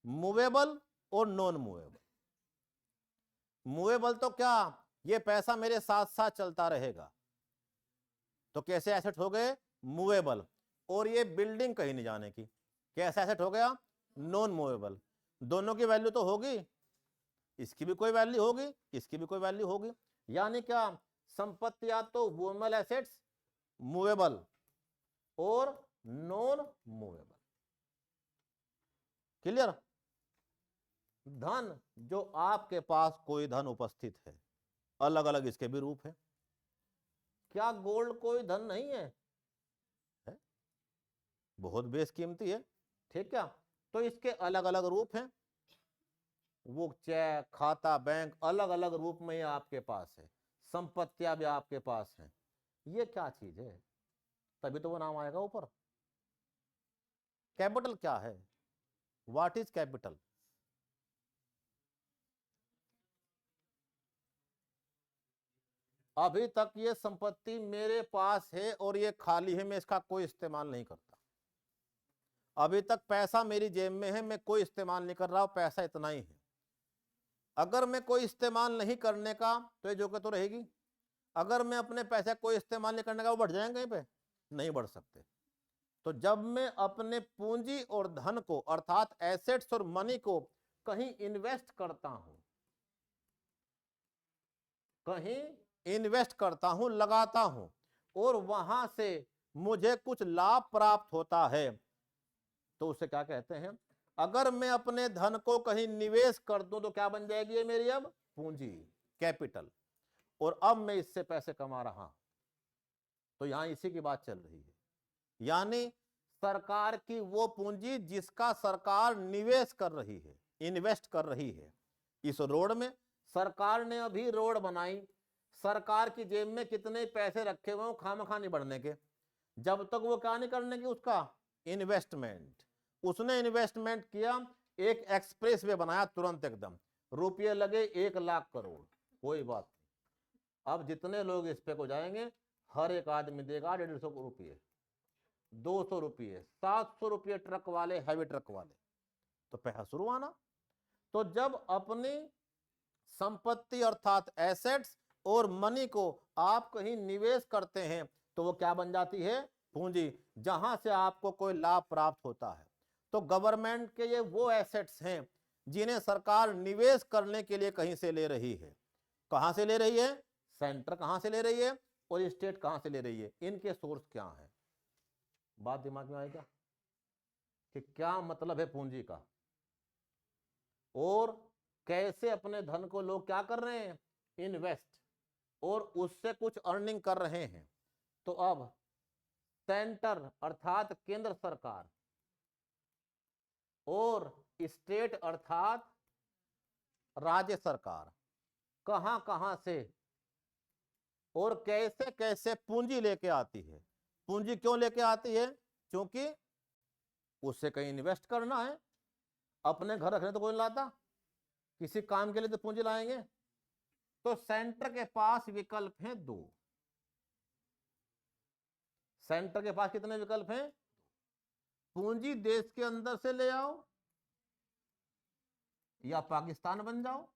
मूवेबल और नॉन मूवेबल। मूवेबल तो क्या, ये पैसा मेरे साथ साथ चलता रहेगा, तो कैसे एसेट हो गए, मूवेबल। और ये बिल्डिंग कहीं नहीं जाने की, कैसा एसेट हो गया, नॉन मूवेबल। दोनों की वैल्यू तो होगी, इसकी भी कोई वैल्यू होगी, इसकी भी कोई वैल्यू होगी। यानी क्या, संपत्ति या तो मूवेबल एसेट्स, मूवेबल और नॉन मूवेबल। क्लियर। धन, जो आपके पास कोई धन उपस्थित है, अलग अलग इसके भी रूप है। क्या गोल्ड कोई धन नहीं है, है? बहुत बेशकीमती है, ठीक है। तो इसके अलग अलग रूप हैं, वो चेक, खाता, बैंक, अलग अलग रूप में ही आपके पास है। संपत्तियां भी आपके पास हैं। ये क्या चीज है, तभी तो वो नाम आएगा ऊपर। कैपिटल क्या है, व्हाट इज कैपिटल। अभी तक ये संपत्ति मेरे पास है और ये खाली है, मैं इसका कोई इस्तेमाल नहीं करता। अभी तक पैसा मेरी जेब में है, मैं कोई इस्तेमाल नहीं कर रहा हूं, पैसा इतना ही है। अगर मैं कोई इस्तेमाल नहीं करने का, तो ये जो कि तो रहेगी। अगर मैं अपने पैसे कोई इस्तेमाल नहीं करने का, वो बढ़ जाएंगे कहीं पे, नहीं बढ़ सकते। तो जब मैं अपने पूंजी और धन को, अर्थात एसेट्स और मनी को कहीं इन्वेस्ट करता हूं, कहीं इन्वेस्ट करता हूं, लगाता हूं, और वहां से मुझे कुछ लाभ प्राप्त होता है, तो उसे क्या कहते हैं। अगर मैं अपने धन को कहीं निवेश कर दूं, तो क्या बन जाएगी ये मेरी अब पूंजी, कैपिटल। और अब मैं इससे पैसे कमा रहा हूं, तो यहां इसी की बात चल रही है। यानी सरकार की वो पूंजी जिसका सरकार निवेश कर रही है, इन्वेस्ट कर रही है। इस रोड में सरकार ने अभी रोड बनाई, सरकार की जेब में कितने पैसे रखे हुए खामखा नहीं बढ़ने के, जब तक वो क्या नहीं करने की, उसका इन्वेस्टमेंट। उसने इन्वेस्टमेंट किया, एक एक्सप्रेस वे बनाया तुरंत एकदम, रुपये लगे 1 लाख करोड़, कोई बात नहीं। अब जितने लोग इस पे को जाएंगे, हर एक आदमी देगा 150 रुपये, 200 रुपये, 700 रुपये ट्रक वाले, हैवी ट्रक वाले, तो पैसा शुरू आना। तो जब अपनी संपत्ति अर्थात एसेट्स और मनी को आप कहीं निवेश करते हैं, तो वो क्या बन जाती है, पूंजी, जहां से आपको कोई लाभ प्राप्त होता है। तो गवर्नमेंट के ये वो एसेट्स हैं जिन्हें सरकार निवेश करने के लिए कहीं से ले रही है। कहां से ले रही है, सेंटर कहां से ले रही है, और स्टेट कहां से ले रही है, इनके सोर्स क्या है। बात दिमाग में आएगा कि क्या मतलब है पूंजी का, और कैसे अपने धन को लोग क्या कर रहे हैं, इन्वेस्ट, और उससे कुछ अर्निंग कर रहे हैं। तो अब सेंटर अर्थात केंद्र सरकार और स्टेट अर्थात राज्य सरकार कहां कहां से और कैसे कैसे पूंजी लेके आती है। पूंजी क्यों लेके आती है, क्योंकि उससे कहीं इन्वेस्ट करना है, अपने घर रखने तो कोई नहीं लाता, किसी काम के लिए तो पूंजी लाएंगे। तो सेंटर के पास विकल्प हैं 2। सेंटर के पास कितने विकल्प हैं, पूंजी देश के अंदर से ले आओ, या पाकिस्तान बन जाओ।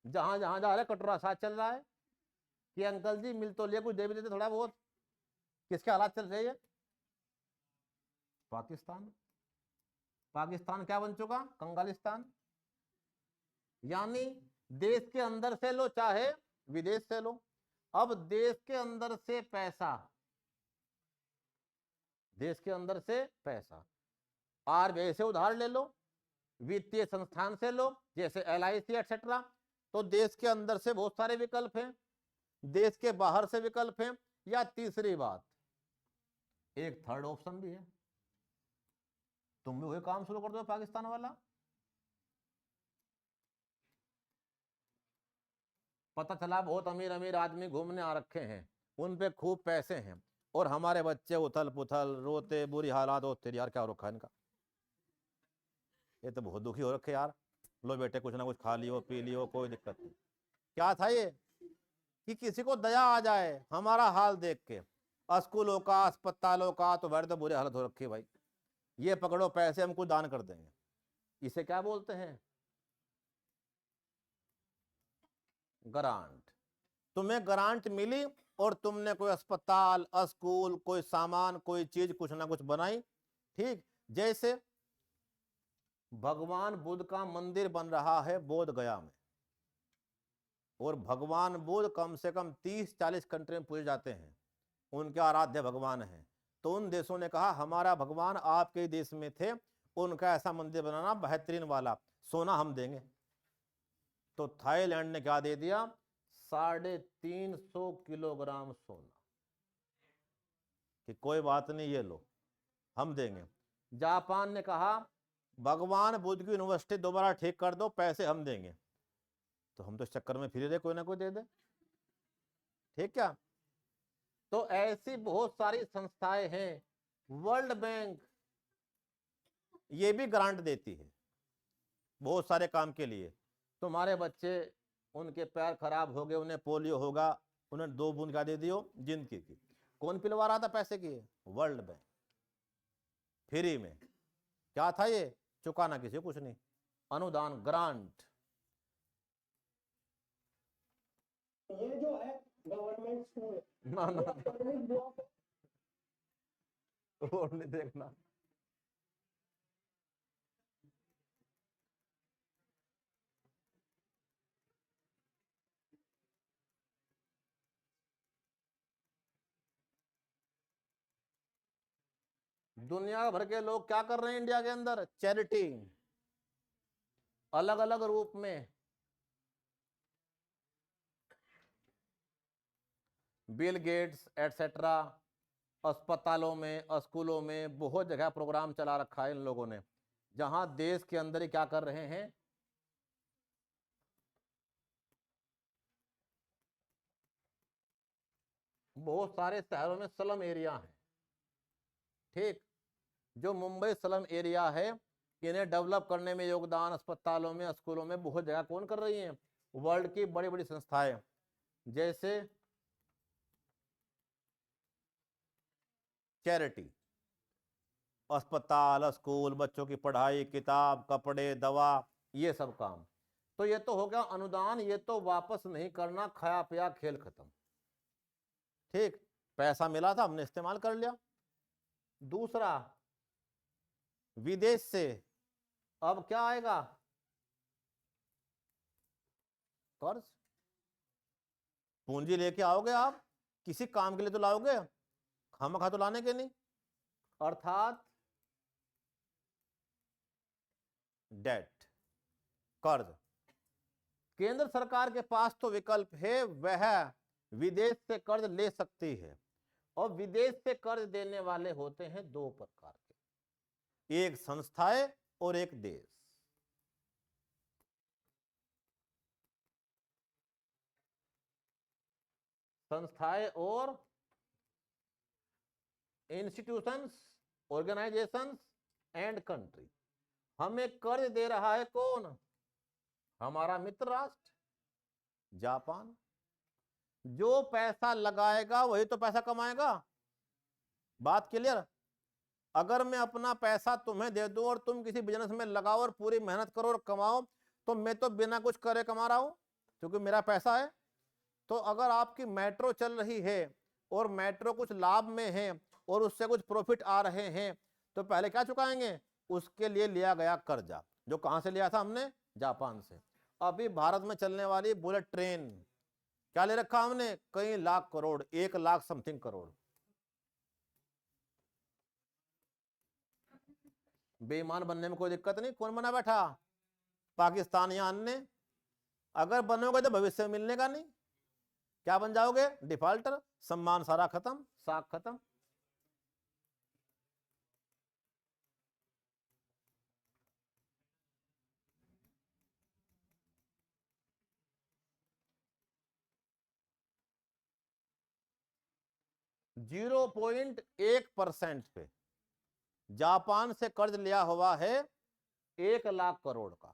जहां जहां जा रहे कटोरा साथ चल रहा है कि अंकल जी मिल तो लिया, कुछ दे भी देते थोड़ा बहुत। किसके हालात चल रहे हैं? पाकिस्तान। पाकिस्तान क्या बन चुका? कंगालिस्तान। यानी देश के अंदर से लो चाहे विदेश से लो, अब देश के अंदर से पैसा, देश के अंदर से पैसा आरबीआई से उधार ले लो, वित्तीय संस्थान से लो जैसे LIC एक्सेट्रा। तो देश के अंदर से बहुत सारे विकल्प हैं, देश के बाहर से विकल्प हैं, या तीसरी बात एक थर्ड ऑप्शन भी है, तुम भी वही काम शुरू कर दो पाकिस्तान वाला। पता चला बहुत अमीर अमीर आदमी घूमने आ रखे हैं, उन पे खूब पैसे हैं, और हमारे बच्चे उथल पुथल रोते, बुरी हालात होते। यार क्या हो रखा है इनका, ये तो बहुत दुखी हो रखे यार। लो बेटे कुछ ना कुछ खा लियो पी लियो, कोई दिक्कत नहीं। क्या था ये कि किसी को दया आ जाए हमारा हाल देख के। स्कूलों का, अस्पतालों का तो बड़े तो बुरे हालत हो रखी है भाई, ये पकड़ो पैसे हम कुछ दान कर देंगे। इसे क्या बोलते हैं? ग्रांट। तुम्हें ग्रांट मिली और तुमने कोई अस्पताल, स्कूल, कोई सामान, कोई चीज कुछ ना कुछ बनाई। ठीक, जैसे भगवान बुद्ध का मंदिर बन रहा है बोध गया में, और भगवान बुद्ध कम से कम 30-40 कंट्री में पूजे जाते हैं, उनके आराध्य भगवान हैं। तो उन देशों ने कहा हमारा भगवान आपके देश में थे, उनका ऐसा मंदिर बनाना बेहतरीन वाला, सोना हम देंगे। तो थाईलैंड ने क्या दे दिया? 350 किलोग्राम सोना, कि कोई बात नहीं ये लो हम देंगे। जापान ने कहा भगवान बुद्ध की यूनिवर्सिटी दोबारा ठीक कर दो, पैसे हम देंगे। तो हम तो इस चक्कर में फिर रहे, कोई ना कोई दे दे। ठीक क्या? तो ऐसी बहुत सारी संस्थाएं हैं। वर्ल्ड बैंक ये भी ग्रांट देती है बहुत सारे काम के लिए। तुम्हारे बच्चे, उनके पैर खराब हो गए, उन्हें पोलियो होगा, उन्हें 2 बूंद क्या दे दियो जिंदगी की। कौन पिलवा रहा था पैसे की? वर्ल्ड बैंक, फ्री में। क्या था ये? चुकाना किसी कुछ नहीं, अनुदान, ग्रांट। ये जो है गवर्नमेंट स्कूल है, ना ना परमिट ब्लॉक रोड नहीं देखना। दुनिया भर के लोग क्या कर रहे हैं इंडिया के अंदर? चैरिटी, अलग अलग रूप में। बिल गेट्स एटसेट्रा, अस्पतालों में, स्कूलों में, बहुत जगह प्रोग्राम चला रखा है इन लोगों ने, जहां देश के अंदर ही क्या कर रहे हैं? बहुत सारे शहरों में स्लम एरिया है। ठीक, जो मुंबई स्लम एरिया है, इन्हें डेवलप करने में योगदान अस्पतालों में, स्कूलों में बहुत जगह कौन कर रही है? वर्ल्ड की बड़ी बड़ी संस्थाएं, जैसे चैरिटी, अस्पताल, स्कूल, बच्चों की पढ़ाई, किताब, कपड़े, दवा, ये सब काम। तो ये तो हो गया अनुदान, ये तो वापस नहीं करना, खाया पिया खेल खत्म। ठीक, पैसा मिला था हमने इस्तेमाल कर लिया। दूसरा, विदेश से अब क्या आएगा? कर्ज। पूंजी लेके आओगे आप, किसी काम के लिए तो लाओगे, खामखा तो लाने के नहीं। अर्थात डेट, कर्ज। केंद्र सरकार के पास तो विकल्प है, वह विदेश से कर्ज ले सकती है, और विदेश से कर्ज देने वाले होते हैं 2 प्रकार के, एक संस्थाएं और एक देश। संस्थाएं और इंस्टीट्यूशंस, ऑर्गेनाइजेशंस एंड कंट्री। हमें कर्ज दे रहा है कौन? हमारा मित्र राष्ट्र जापान। जो पैसा लगाएगा वही तो पैसा कमाएगा, बात क्लियर। अगर मैं अपना पैसा तुम्हें दे दूं और तुम किसी बिजनेस में लगाओ और पूरी मेहनत करो और कमाओ, तो मैं तो बिना कुछ करे कमा रहा हूं क्योंकि मेरा पैसा है। तो अगर आपकी मेट्रो चल रही है और मेट्रो कुछ लाभ में है और उससे कुछ प्रॉफिट आ रहे हैं, तो पहले क्या चुकाएंगे? उसके लिए लिया गया कर्जा, जो कहां से लिया था हमने? जापान से। अभी भारत में चलने वाली बुलेट ट्रेन, क्या ले रखा हमने? कई लाख करोड़, 1 लाख समथिंग करोड़। बेईमान बनने में कोई दिक्कत नहीं। कौन बना बैठा? पाकिस्तान या अन्य। अगर बनोगे तो भविष्य में मिलने का नहीं। क्या बन जाओगे? डिफॉल्टर। सम्मान सारा खत्म, साख खत्म। जीरो 0.1% पे जापान से कर्ज लिया हुआ है 1 लाख करोड़ का।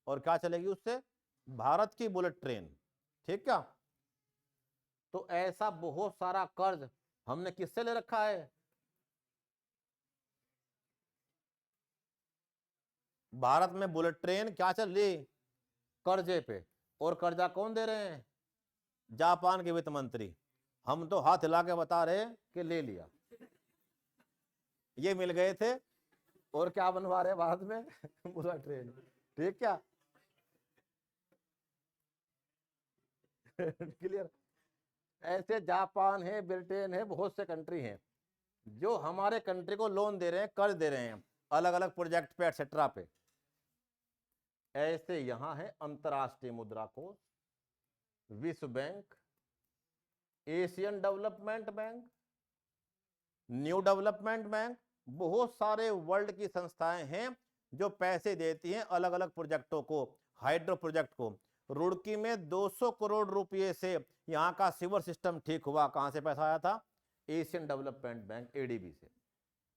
और क्या चलेगी उससे? भारत की बुलेट ट्रेन। ठीक क्या? तो ऐसा बहुत सारा कर्ज हमने किससे ले रखा है? भारत में बुलेट ट्रेन क्या चल रही? कर्जे पे। और कर्जा कौन दे रहे हैं? जापान के वित्त मंत्री। हम तो हाथ हिला के बता रहे कि ले लिया, ये मिल गए थे और क्या बनवा रहे भारत में? Bullet train. ठीक क्या? क्लियर? ऐसे जापान है, ब्रिटेन है, बहुत से कंट्री हैं जो हमारे कंट्री को लोन दे रहे हैं, कर्ज दे रहे हैं अलग अलग प्रोजेक्ट पे एक्सेट्रा पे। ऐसे यहां है अंतरराष्ट्रीय मुद्रा कोष, विश्व bank, Asian development bank, new development bank, बहुत सारे वर्ल्ड की संस्थाएं हैं जो पैसे देती हैं अलग अलग प्रोजेक्टों को। हाइड्रो प्रोजेक्ट को रुड़की में 200 करोड़ रुपए से यहां का सीवर सिस्टम ठीक हुआ। कहां से पैसा आया था? एशियन डेवलपमेंट बैंक, एडीबी से।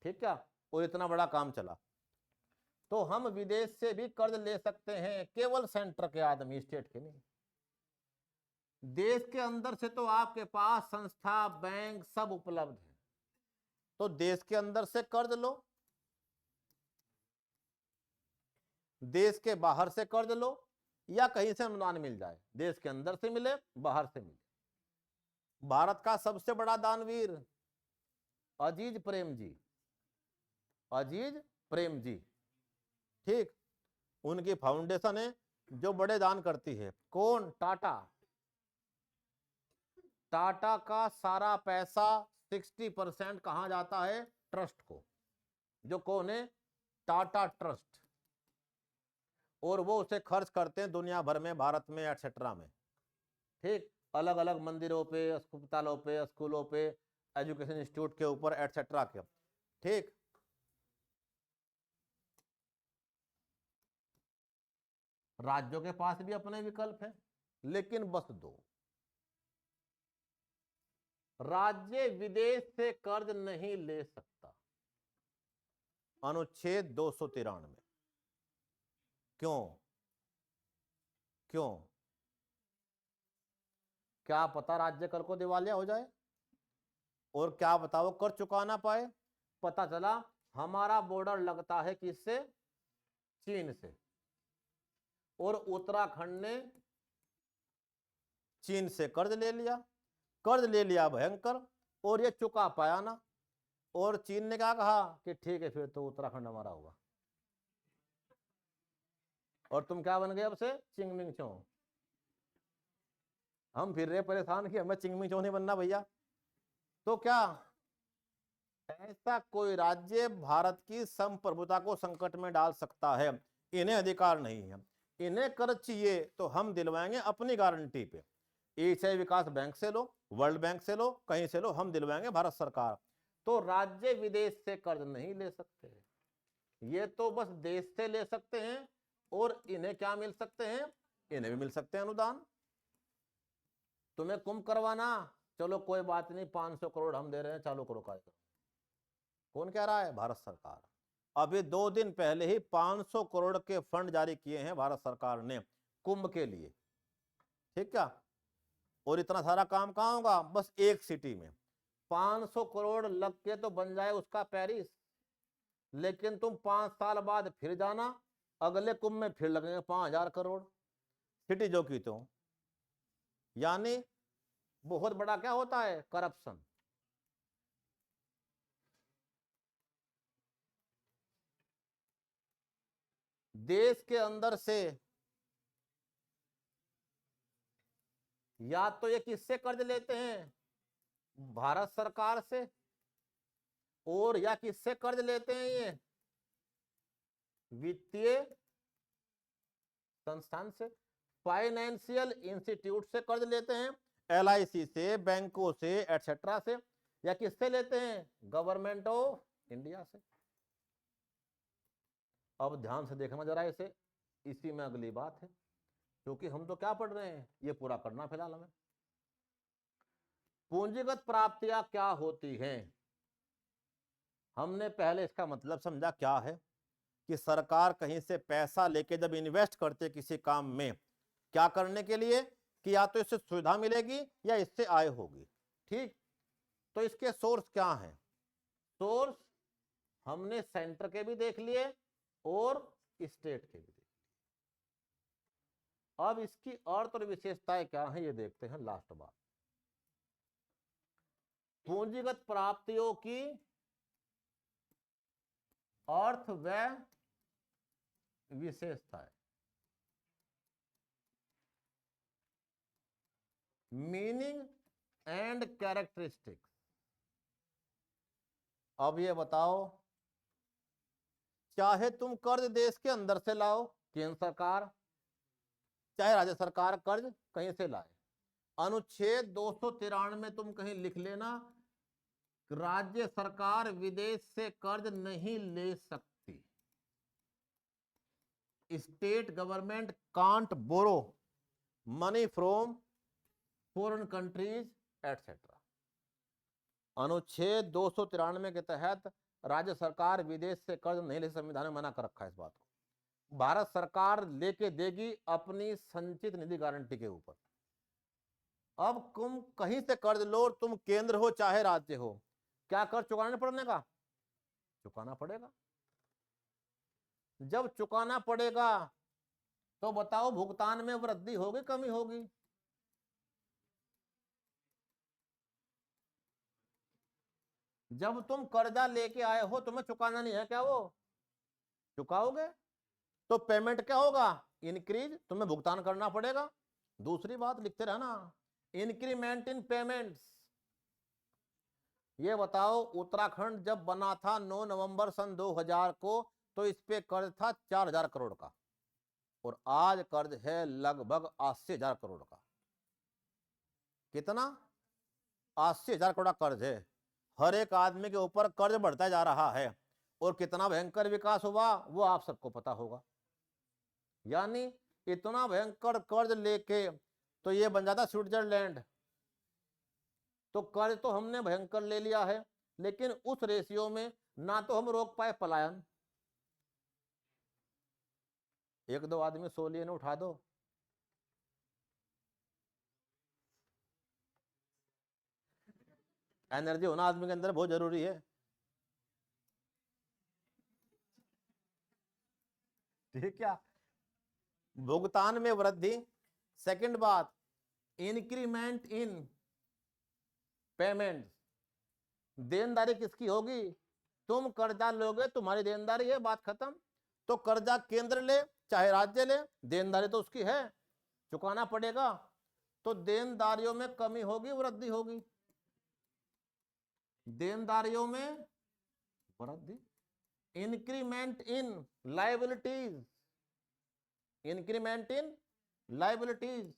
ठीक क्या? और इतना बड़ा काम चला। तो हम विदेश से भी कर्ज ले सकते हैं, केवल सेंटर के आदमी, स्टेट के नहीं। देश के अंदर से तो आपके पास संस्था, बैंक सब उपलब्ध है, तो देश के अंदर से कर्ज लो, देश के बाहर से कर्ज लो, या कहीं से अनुदान मिल जाए, देश के अंदर से मिले, बाहर से मिले। भारत का सबसे बड़ा दानवीर अजीज प्रेम जी, अजीज प्रेम जी। ठीक, उनकी फाउंडेशन है जो बड़े दान करती है। कौन? टाटा। टाटा का सारा पैसा 60% कहां जाता है? ट्रस्ट को। जो कौन है? टाटा ट्रस्ट। और वो उसे खर्च करते हैं दुनिया भर में, भारत में एटसेट्रा में। ठीक, अलग अलग मंदिरों पे, अस्पतालों पे, स्कूलों पे, एजुकेशन इंस्टीट्यूट के ऊपर एटसेट्रा के। ठीक, राज्यों के पास भी अपने विकल्प हैं, लेकिन बस दो। राज्य विदेश से कर्ज नहीं ले सकता, अनुच्छेद 293। क्यों? क्यों? क्या पता राज्य कल को दिवालिया हो जाए, और क्या पता वो कर चुका ना पाए। पता चला हमारा बॉर्डर लगता है किससे? चीन से, और उत्तराखंड ने चीन से कर्ज ले लिया, कर्ज ले लिया भयंकर, और ये चुका पाया ना। और चीन ने क्या कहा कि ठीक है फिर तो उत्तराखंड हमारा होगा। और तुम क्या बन गए अब से? चिंगमिंग चो। हम फिर रहे परेशान कि हमें चिंगमिंग चो नहीं बनना भैया। तो क्या ऐसा कोई राज्य भारत की संप्रभुता को संकट में डाल सकता है? इन्हें अधिकार नहीं है। इन्हें कर्ज चाहिए तो हम दिलवाएंगे अपनी गारंटी पे। एशियाई विकास बैंक से लो, वर्ल्ड बैंक से लो, कहीं से लो, हम दिलवाएंगे भारत सरकार। तो राज्य विदेश से कर्ज नहीं ले सकते, ये तो बस देश से ले सकते हैं। और इन्हें क्या मिल सकते हैं? इन्हें भी मिल सकते हैं अनुदान। तुम्हें कुंभ करवाना, चलो कोई बात नहीं, 500 करोड़ हम दे रहे हैं, चालू करो कार्यक्रम। कौन कह रहा है? भारत सरकार। अभी 2 दिन पहले ही 500 करोड़ के फंड जारी किए हैं भारत सरकार ने कुंभ के लिए। ठीक क्या? और इतना सारा काम कहां होगा? बस एक सिटी में। 500 करोड़ लग के तो बन जाए उसका पेरिस। लेकिन तुम 5 साल बाद फिर जाना, अगले कुंभ में फिर लगेंगे 5,000 करोड़, सिटी जो की तो। यानी बहुत बड़ा क्या होता है, करप्शन। देश के अंदर से या तो ये किससे कर्ज लेते हैं, भारत सरकार से, और या किससे कर्ज लेते हैं, ये वित्तीय संस्थान से, फाइनेंशियल इंस्टीट्यूट से कर्ज लेते हैं, LIC से, बैंकों से, एटसेट्रा से, या किससे लेते हैं, गवर्नमेंट ऑफ इंडिया से। अब ध्यान से देखना जरा इसे, इसी में अगली बात है, क्योंकि हम तो क्या पढ़ रहे हैं, ये पूरा करना फिलहाल हमें। पूंजीगत प्राप्तियां क्या होती हैं, हमने पहले इसका मतलब समझा क्या है, कि सरकार कहीं से पैसा लेके जब इन्वेस्ट करते किसी काम में, क्या करने के लिए, कि या तो इससे सुविधा मिलेगी या इससे आय होगी। ठीक, तो इसके सोर्स क्या हैं, सोर्स हमने सेंटर के भी देख लिए और स्टेट के भी देख लिए। अब इसकी अर्थ और विशेषताएं क्या है, ये देखते हैं लास्ट बात। पूंजीगत प्राप्तियों की अर्थ व विशेषताएं, मीनिंग एंड कैरेक्टरिस्टिक्स। अब ये बताओ, चाहे तुम कर्ज देश के अंदर से लाओ, केंद्र सरकार चाहे राज्य सरकार कर्ज कहीं से लाए, अनुच्छेद 293 में तुम कहीं लिख लेना, राज्य सरकार विदेश से कर्ज नहीं ले सकती, state government can't borrow money from foreign countries etcetera. अनुच्छेद 293 के तहत राज्य सरकार विदेश से कर्ज नहीं ले, संविधान में मना कर रखा है इस बात को। भारत सरकार लेके देगी अपनी संचित निधि गारंटी के ऊपर। अब तुम कहीं से कर्ज लो, तुम केंद्र हो चाहे राज्य हो, क्या कर्ज चुकाना पड़ने का, चुकाना पड़ेगा। जब चुकाना पड़ेगा तो बताओ भुगतान में वृद्धि होगी कमी होगी, जब तुम कर्जा लेके आए हो तुम्हें चुकाना नहीं है क्या, वो चुकाओगे तो पेमेंट क्या होगा, इंक्रीज, तुम्हें भुगतान करना पड़ेगा। दूसरी बात लिखते रहना, इंक्रीमेंट इन पेमेंट्स। ये बताओ उत्तराखंड जब बना था 9 नवंबर सन 2000 को, तो इस पे कर्ज था 4,000 करोड़ का, और आज कर्ज है लगभग 80,000 करोड़ का। कितना, 80,000 करोड़ का कर्ज है। हर एक आदमी के ऊपर कर्ज बढ़ता जा रहा है, और कितना भयंकर विकास हुआ वो आप सबको पता होगा। यानी इतना भयंकर कर्ज लेके तो ये बन जाता स्विट्जरलैंड। तो कर्ज तो हमने भयंकर ले लिया है, लेकिन उस रेशियो में ना तो हम रोक पाए पलायन। एक दो आदमी सो लिए ना, उठा दो। एनर्जी होना आदमी के अंदर बहुत जरूरी है। ठीक, क्या भुगतान में वृद्धि। सेकंड बात, इंक्रीमेंट इन पेमेंट। देनदारी किसकी होगी, तुम कर्जा लोगे तुम्हारी देनदारी है, बात खत्म। तो कर्जा केंद्र ले चाहे राज्य ले, देनदारी तो उसकी है, चुकाना पड़ेगा। तो देनदारियों में कमी होगी वृद्धि होगी, देनदारियों में वृद्धि। Increment in liabilities, increment in liabilities,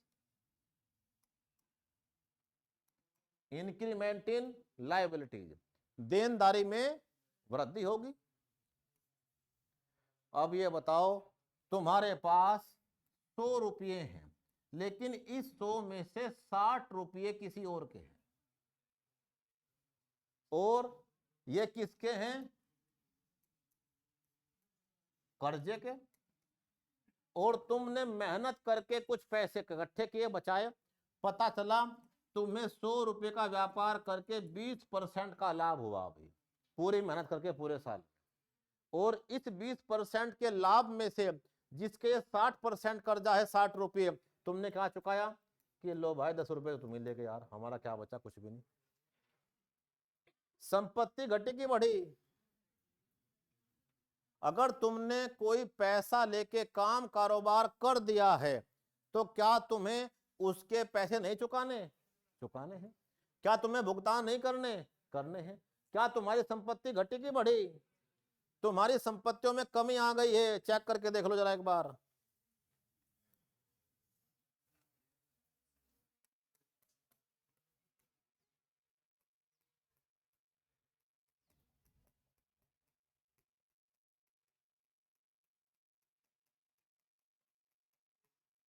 increment in liabilities, देनदारी में वृद्धि होगी। अब ये बताओ, तुम्हारे पास 100 रुपये हैं, लेकिन इस 100 में से 60 रुपये किसी और के हैं, और ये किसके हैं, कर्जे के। और तुमने मेहनत करके कुछ पैसे इकट्ठे किए, बचाए, पता चला तुम्हें 100 रुपये का व्यापार करके 20% का लाभ हुआ। अभी पूरी मेहनत करके पूरे साल, और इस 20% के लाभ में से जिसके 60% कर्जा है 60 रुपये, तुमने क्या चुकाया कि लो भाई 10 रुपये तुम ही लेके यार, हमारा क्या बचा, कुछ भी नहीं। संपत्ति घटी की बढ़ी? अगर तुमने कोई पैसा लेके काम कारोबार कर दिया है तो क्या तुम्हें उसके पैसे नहीं चुकाने? चुकाने हैं। क्या तुम्हें भुगतान नहीं करने? करने हैं। क्या तुम्हारी संपत्ति घटी की बढ़ी? तुम्हारी संपत्तियों में कमी आ गई है, चेक करके देख लो जरा एक बार।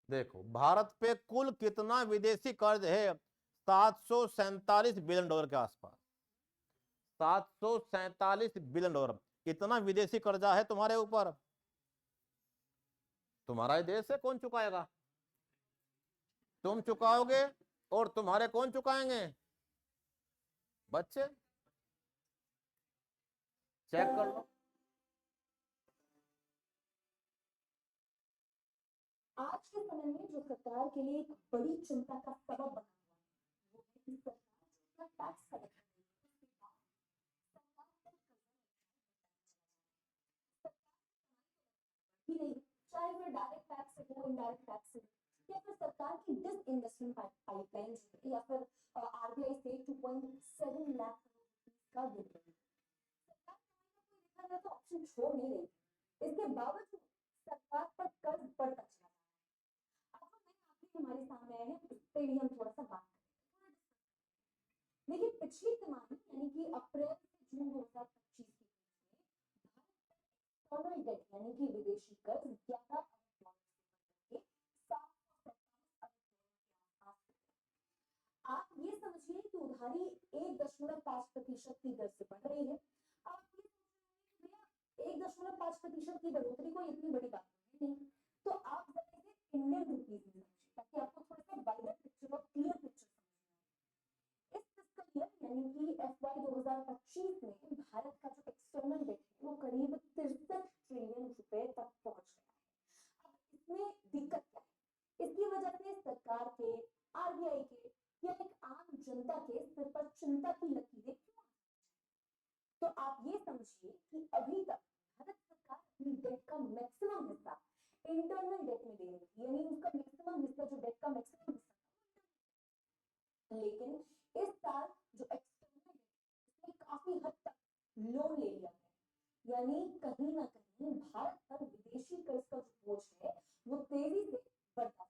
देखो भारत पे कुल कितना विदेशी कर्ज है? 747 बिलियन डॉलर के आसपास। 747 बिलियन डॉलर इतना विदेशी कर्जा है तुम्हारे ऊपर। तुम्हारा ही देश है, कौन चुकाएगा? तुम चुकाओगे और तुम्हारे कौन चुकाएंगे? बच्चे। चेक कर लो। आज के समय में जो सरकार के लिए एक बड़ी चिंता का सबब बना हुआ है वो है कि सरकार जो टैक्स कलेक्ट कर रही है उसके बाद सरकार का ही नहीं, चाहे वो डायरेक्ट टैक्स हो, इनडायरेक्ट टैक्स हो, या फिर सरकार की डिसइन्वेस्टमेंट पाइपलाइन या फिर आरबीआई से 2.7 लाख करोड़ का बिल है। सरकार देखा जाए तो ऑप्शन छोड़ नहीं रही, इसके बावजूद सरकार पर कर्ज बढ़ता चला जा रहा है। अब हमारे सामने आए हैं, उस पर भी हम थोड़ा सा बात करें। देखिए पिछली तिमाही यानी कि अप्रैल से जून 2025 की एक्सटर्नल डेट यानी कि विदेशी कर्ज 11 अरब डॉलर से बढ़कर 747 अरब डॉलर के आसपास। आप ये समझिए कि उधारी 1.5% की दर से बढ़ रही है। आप ये भैया 1.5% की बढ़ोतरी कोई इतनी बड़ी बात नहीं, तो आप जरा इसे इंडियन रुपीज में समझिए ताकि आपको थोड़ा सा वाइडर पिक्चर और क्लियर पिक्चर समझ में आए। इस फिस्कल ईयर यानी कि FY 2025 में भारत का जो एक्सटर्नल डेट है वो करीब 63 ट्रिलियन रुपए तक पहुंच गया है। अब इसमें दिक्कत क्या है? इसकी वजह से सरकार के, आरबीआई के या एक आम जनता के सिर पर चिंता की लकीरें क्यों? तो आप ये समझिए कि अभी तक भारत सरकार अपनी डेट का मैक्सिमम हिस्सा इंटरनल डेट में दे रही है, यानी उसका मैक्सिमम हिस्सा जो डेट का मैक्सिमम हिस्सा। लेकिन इस साल जो एक्सटर्नल डेट इसमें काफी हद तक लोन ले लिया है, यानी कहीं ना कहीं भारत पर विदेशी कर्ज का जो बोझ है वो तेजी से बढ़ता है,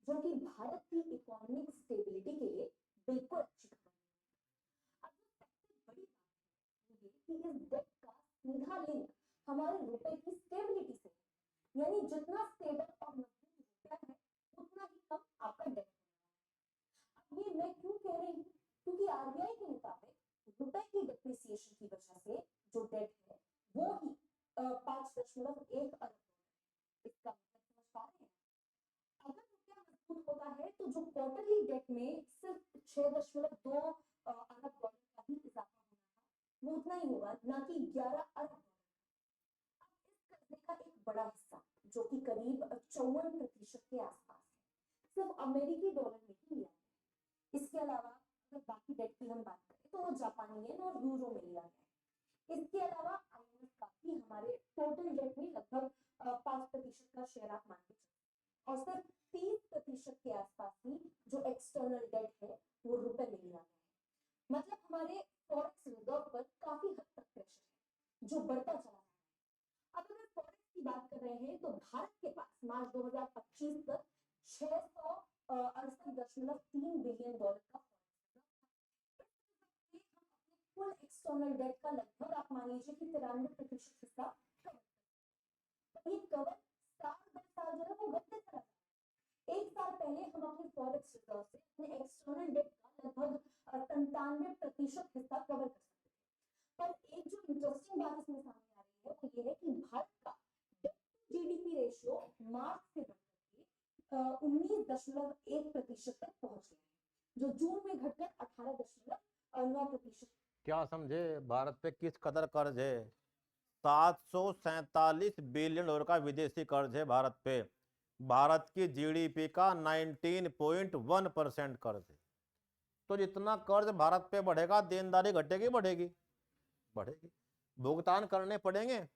जो कि भारत की इकोनॉमिक स्टेबिलिटी के लिए बिल्कुल अच्छी खबर है। अब सबसे बड़ी बात है कि इस डेट का सीधा लिंक हमारे रुपए की स्टेबिलिटी से, यानी जितना स्टेबल और मजबूत रुपया है उतना ही कम आपका डेट है। अब ये मैं क्यों कह रही हूँ? क्योंकि आरबीआई के मुताबिक रुपए की डिप्रिसिएशन की वजह से जो डेट है वो ही 5.1 अरब डॉलर। इसका मतलब समझ पा रहे हैं? अगर रुपया मजबूत होता है तो जो क्वार्टरली डेट में सिर्फ 6.2 अरब डॉलर का ही इजाफा होना था वो उतना ही होगा, ना कि 11 अरब डॉलर। इस कर्जे का एक बड़ा हिस्सा जो कि करीब 54% के आसपास है सिर्फ अमेरिकी डॉलर में ही लिया है। इसके अलावा अगर बाकी डेट की हम बात करें तो वो जापानी येन और यूरो में लिया गया है। इसके अलावा IMF का भी हमारे टोटल डेट में लगभग 5% का शेयर आप मान के चलिए, और सिर्फ 30% के आसपास ही जो एक्सटर्नल डेट है वो रुपए में लिया गया है। मतलब हमारे फॉरेक्स रिजर्व पर काफी हद तक प्रेशर है जो बढ़ता चला है। अब अगर फॉरेक्स की बात कर रहे हैं तो भारत के पास मार्च 2025 तक 668.3 बिलियन डॉलर का फुल एक्सटर्नल डेट का लगभग आप मान लीजिए कि 93% हिस्सा कवर। ये कवर साल दर साल जो है वो घटते चला जाता है। एक साल पहले हम अपने फॉरेक्स रिजर्व से अपने एक्सटर्नल डेट का लगभग 97% हिस्सा कवर कर सकते थे। पर एक जो इंटरेस्टिंग बात इसमें सामने आ रही है वो ये है कि भारत का जीडीपी रेशियो मार्च से बढ़कर 19.1% तक पहुंच गया है, जो जून में घटकर 18.9%। क्या समझे भारत पे किस कदर कर्ज है? $747 बिलियन का विदेशी कर्ज है भारत पे। भारत की जीडीपी का 19.1% कर्ज है। तो जितना कर्ज भारत पे बढ़ेगा, देनदारी घटेगी बढ़ेगी? बढ़ेगी। भुगतान करने पड़ेंगे।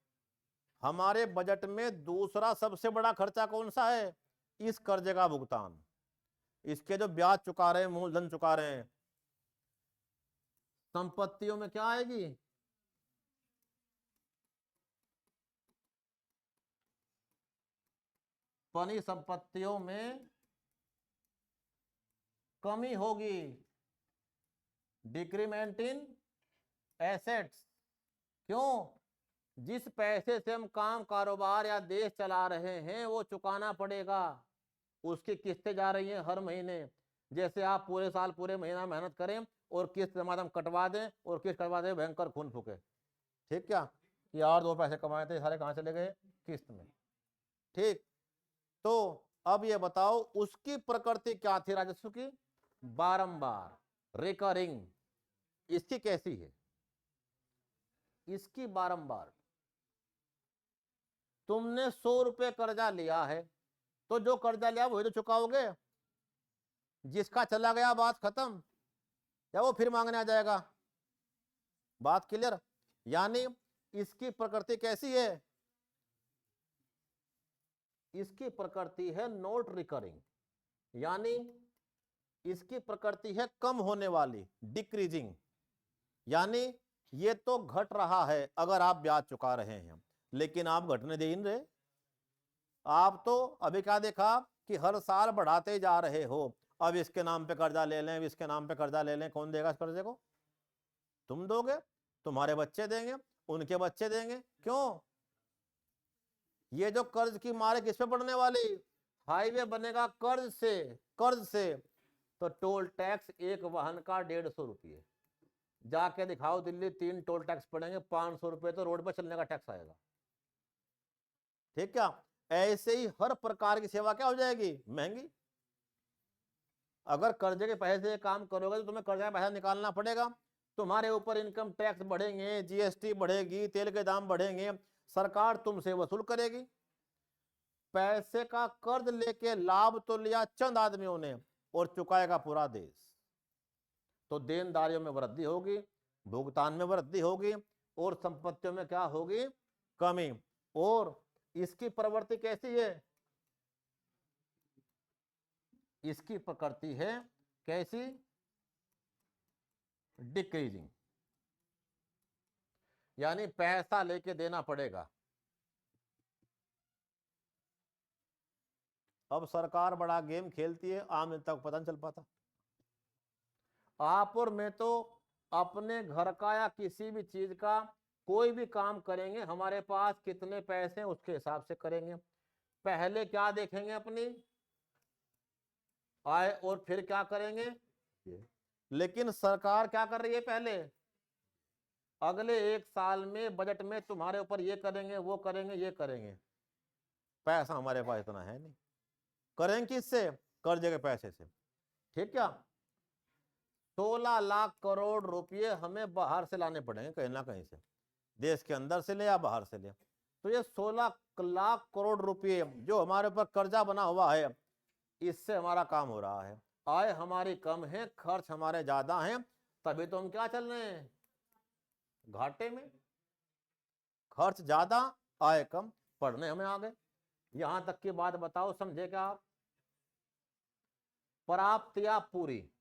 हमारे बजट में दूसरा सबसे बड़ा खर्चा कौन सा है? इस कर्ज का भुगतान। इसके जो ब्याज चुका रहे हैं, मूलधन चुका रहे हैं। संपत्तियों में क्या आएगी? बनी संपत्तियों में कमी होगी, डिक्रीमेंट इन एसेट्स। क्यों? जिस पैसे से हम काम कारोबार या देश चला रहे हैं वो चुकाना पड़ेगा। उसकी किस्तें जा रही हैं हर महीने। जैसे आप पूरे साल पूरे महीना मेहनत करें और किस्त जमा हम कटवा दें, और किस्त कटवा दें भयंकर खून फूके। ठीक क्या? कि और 2 पैसे कमाए थे, सारे कहाँ चले गए? किस्त में। ठीक। तो अब ये बताओ उसकी प्रकृति क्या थी राजस्व की? बारंबार, रिकरिंग। इसकी कैसी है? इसकी बारंबार। तुमने 100 रुपए कर्जा लिया है, तो जो कर्जा लिया वही तो चुकाओगे। जिसका चला गया बात खत्म, या वो फिर मांगने आ जाएगा? बात क्लियर? यानी इसकी प्रकृति कैसी है? इसकी प्रकृति है नॉट रिकरिंग, यानी इसकी प्रकृति है कम होने वाली, डिक्रीजिंग। यानी ये तो घट रहा है अगर आप ब्याज चुका रहे हैं, लेकिन आप घटने दे ही नहीं रहे। आप तो अभी क्या देखा कि हर साल बढ़ाते जा रहे हो। अब इसके नाम पे कर्जा ले लें, इसके नाम पे कर्जा ले लें। कौन देगा इस कर्जे को? तुम दोगे, तुम्हारे बच्चे देंगे, उनके बच्चे देंगे। क्यों? ये जो कर्ज की मार है किस पे पड़ने वाली? हाईवे बनेगा कर्ज से। कर्ज से तो टोल टैक्स एक वाहन का 150 रुपये। जाके दिखाओ दिल्ली 3 टोल टैक्स पड़ेंगे, 500 रुपये तो रोड पे चलने का टैक्स आएगा। ठीक क्या? ऐसे ही हर प्रकार की सेवा क्या हो जाएगी? महंगी। अगर कर्जे के पैसे से काम करोगे तो तुम्हें कर्जे का पैसा निकालना पड़ेगा। तुम्हारे ऊपर इनकम टैक्स बढ़ेंगे, जीएसटी बढ़ेगी, तेल के दाम बढ़ेंगे, सरकार तुमसे वसूल करेगी। पैसे का कर्ज लेके लाभ तो लिया चंद आदमियों ने, और चुकाएगा पूरा देश। तो देनदारियों में वृद्धि होगी, भुगतान में वृद्धि होगी, और संपत्तियों में क्या होगी? कमी। और इसकी प्रवृत्ति कैसी है? इसकी प्रकृति है कैसी? डिक्रीजिंग, यानी पैसा लेके देना पड़ेगा। अब सरकार बड़ा गेम खेलती है, आम जनता को पता नहीं चल पाता। आप और मैं तो अपने घर का या किसी भी चीज का कोई भी काम करेंगे, हमारे पास कितने पैसे हैं उसके हिसाब से करेंगे। पहले क्या देखेंगे? अपनी आय, और फिर क्या करेंगे? लेकिन सरकार क्या कर रही है? पहले अगले 1 साल में बजट में तुम्हारे ऊपर ये करेंगे, वो करेंगे, ये करेंगे। पैसा हमारे पास इतना है नहीं। करेंगे किससे? कर्जे के पैसे से। ठीक क्या? 16 लाख करोड़ रुपए हमें बाहर से लाने पड़ेंगे, कहीं ना कहीं से, देश के अंदर से ले या बाहर से ले। तो ये 16 लाख करोड़ रुपए जो हमारे ऊपर कर्जा बना हुआ है, इससे हमारा काम हो रहा है। आय हमारी कम है, खर्च हमारे ज्यादा हैं, तभी तो हम क्या चल रहे हैं? घाटे में। खर्च ज्यादा, आय कम, पढ़ने हमें आ गए। यहां तक की बात बताओ, समझे क्या आप? प्राप्तियां पूरी,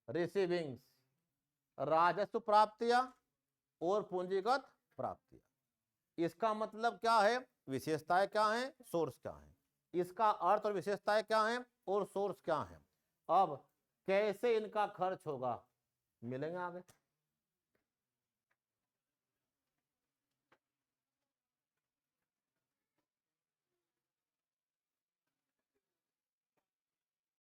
रिसीविंग्स, राजस्व प्राप्तियां और पूंजीगत प्राप्तियां। इसका मतलब क्या है? विशेषताएं क्या है, सोर्स क्या है? इसका अर्थ और विशेषताएं क्या है और सोर्स क्या है? अब कैसे इनका खर्च होगा, मिलेंगे आगे।